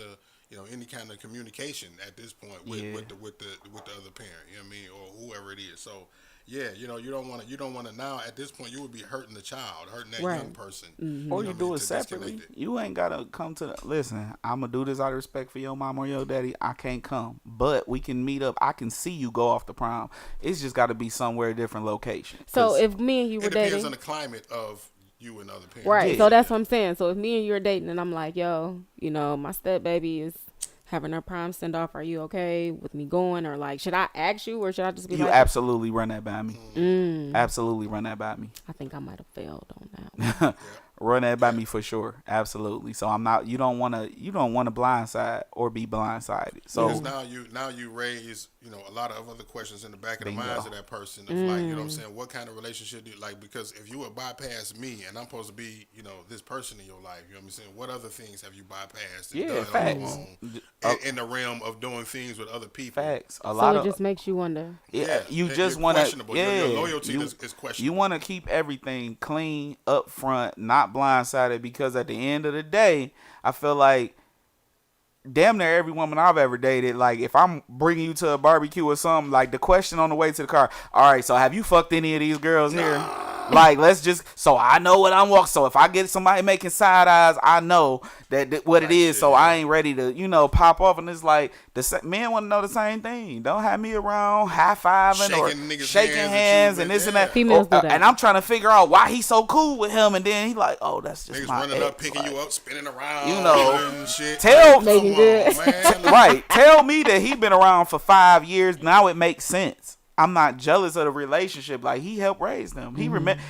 any kind of communication at this point with the other parent. You know what I mean, or whoever it is. So yeah, you don't want to now. At this point, you would be hurting the child, hurting that Right. young person. Mm-hmm. Or know you what I do mean, it to separately. disconnect it. You ain't gotta come to listen, I'm gonna do this out of respect for your mom or your daddy. I can't come, but we can meet up. I can see you go off the prom. It's just got to be somewhere, a different location. So 'Cause if me and you were It depends dating, on the climate of you and other parents. right? Yeah. So that's what I'm saying. So if me and you are dating, and I'm like, yo, my step baby is having her prom send off. Are you okay with me going, or like, should I ask you, or should I just be you like, absolutely run that by me. mm, Absolutely run that by me. I think I might have failed on that one. Run that by me for sure. Absolutely. So I'm not. You don't want to blindside or be blindsided. So Because now you raise a lot of other questions in the back of the Bingo. minds of that person of like, you know what I'm saying, what kind of relationship do you like? Because if you would bypass me and I'm supposed to be this person in your life, you know what I'm saying, what other things have you bypassed and Yeah, done facts. on your own in the realm of doing things with other people? facts. A So lot it of just makes you wonder. yeah. You You're just want to. questionable. Yeah. Your loyalty you, is questionable. You want to keep everything clean up front, not blindsided, because at the end of the day, I feel like damn near every woman I've ever dated, like if I'm bringing you to a barbecue or something, like the question on the way to the car, all right, so have you fucked any of these girls here? Like, let's just, so I know what I'm walking. So if I get somebody making side eyes, I know that what it is. So I ain't ready to, pop off. And it's like, men want to know the same thing. Don't have me around high-fiving or Shaking niggas' shaking hands hands and and shit, this and yeah. that. Females do that. And I'm trying to figure out why he's so cool with him. And then he like, oh, that's just Niggas my running up, ex. picking Like, you up, spinning around, and shit. tell- Making Come good. on, man. right. Tell me that he been around for 5 years. Now it makes sense. I'm not jealous of the relationship. Like, he helped raise them.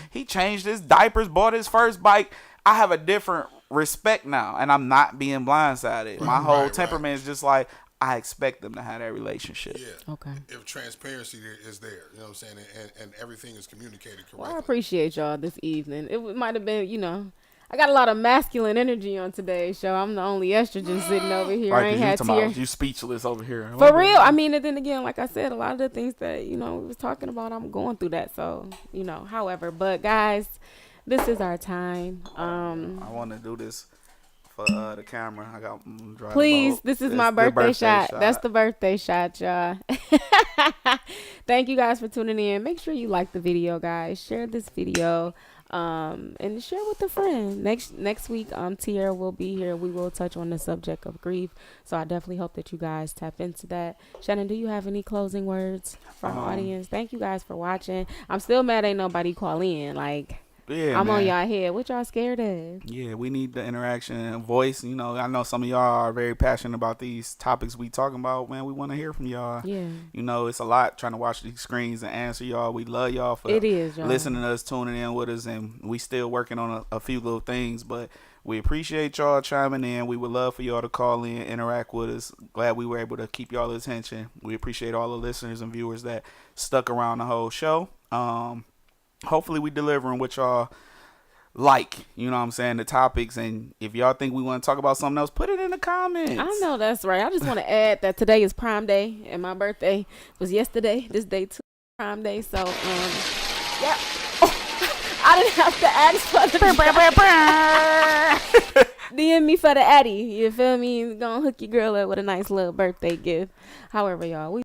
He changed his diapers, bought his first bike. I have a different respect now, and I'm not being blindsided. My whole temperament is just like, I expect them to have that relationship. Yeah. Okay. If transparency is there, you know what I'm saying, and everything is communicated correctly. Well, I appreciate y'all this evening. It might have been, I got a lot of masculine energy on today's show. I'm the only estrogen sitting over here. I ain't had tears. You speechless over here. For real. I mean, and then again, like I said, a lot of the things that, we was talking about, I'm going through that. So, however, but guys, this is our time. I want to do this for the camera. I got please, this is my birthday shot. That's the birthday shot, y'all. Thank you guys for tuning in. Make sure you like the video, guys. Share this video. And share with a friend. Next week, Tierra will be here. We will touch on the subject of grief. So I definitely hope that you guys tap into that. Shannon, do you have any closing words for our audience? Thank you guys for watching. I'm still mad ain't nobody call in. Like, yeah, I'm man. on y'all head. What y'all scared of? Yeah, we need the interaction and voice. I know some of y'all are very passionate about these topics we talking about. Man, we want to hear from y'all. Yeah. It's a lot trying to watch these screens and answer y'all. We love y'all for listening to us, tuning in with us, and we still working on a few little things, but we appreciate y'all chiming in. We would love for y'all to call in, interact with us. Glad we were able to keep y'all attention. We appreciate all the listeners and viewers that stuck around the whole show. Hopefully we delivering what y'all like, the topics. And if y'all think we want to talk about something else, put it in the comments. I know that's right. I just want to add that today is Prime Day and my birthday was yesterday. This day too, Prime Day. So, yeah. I didn't have to ask for the DM me for the Addy. You feel me? Gonna hook your girl up with a nice little birthday gift. However, y'all, we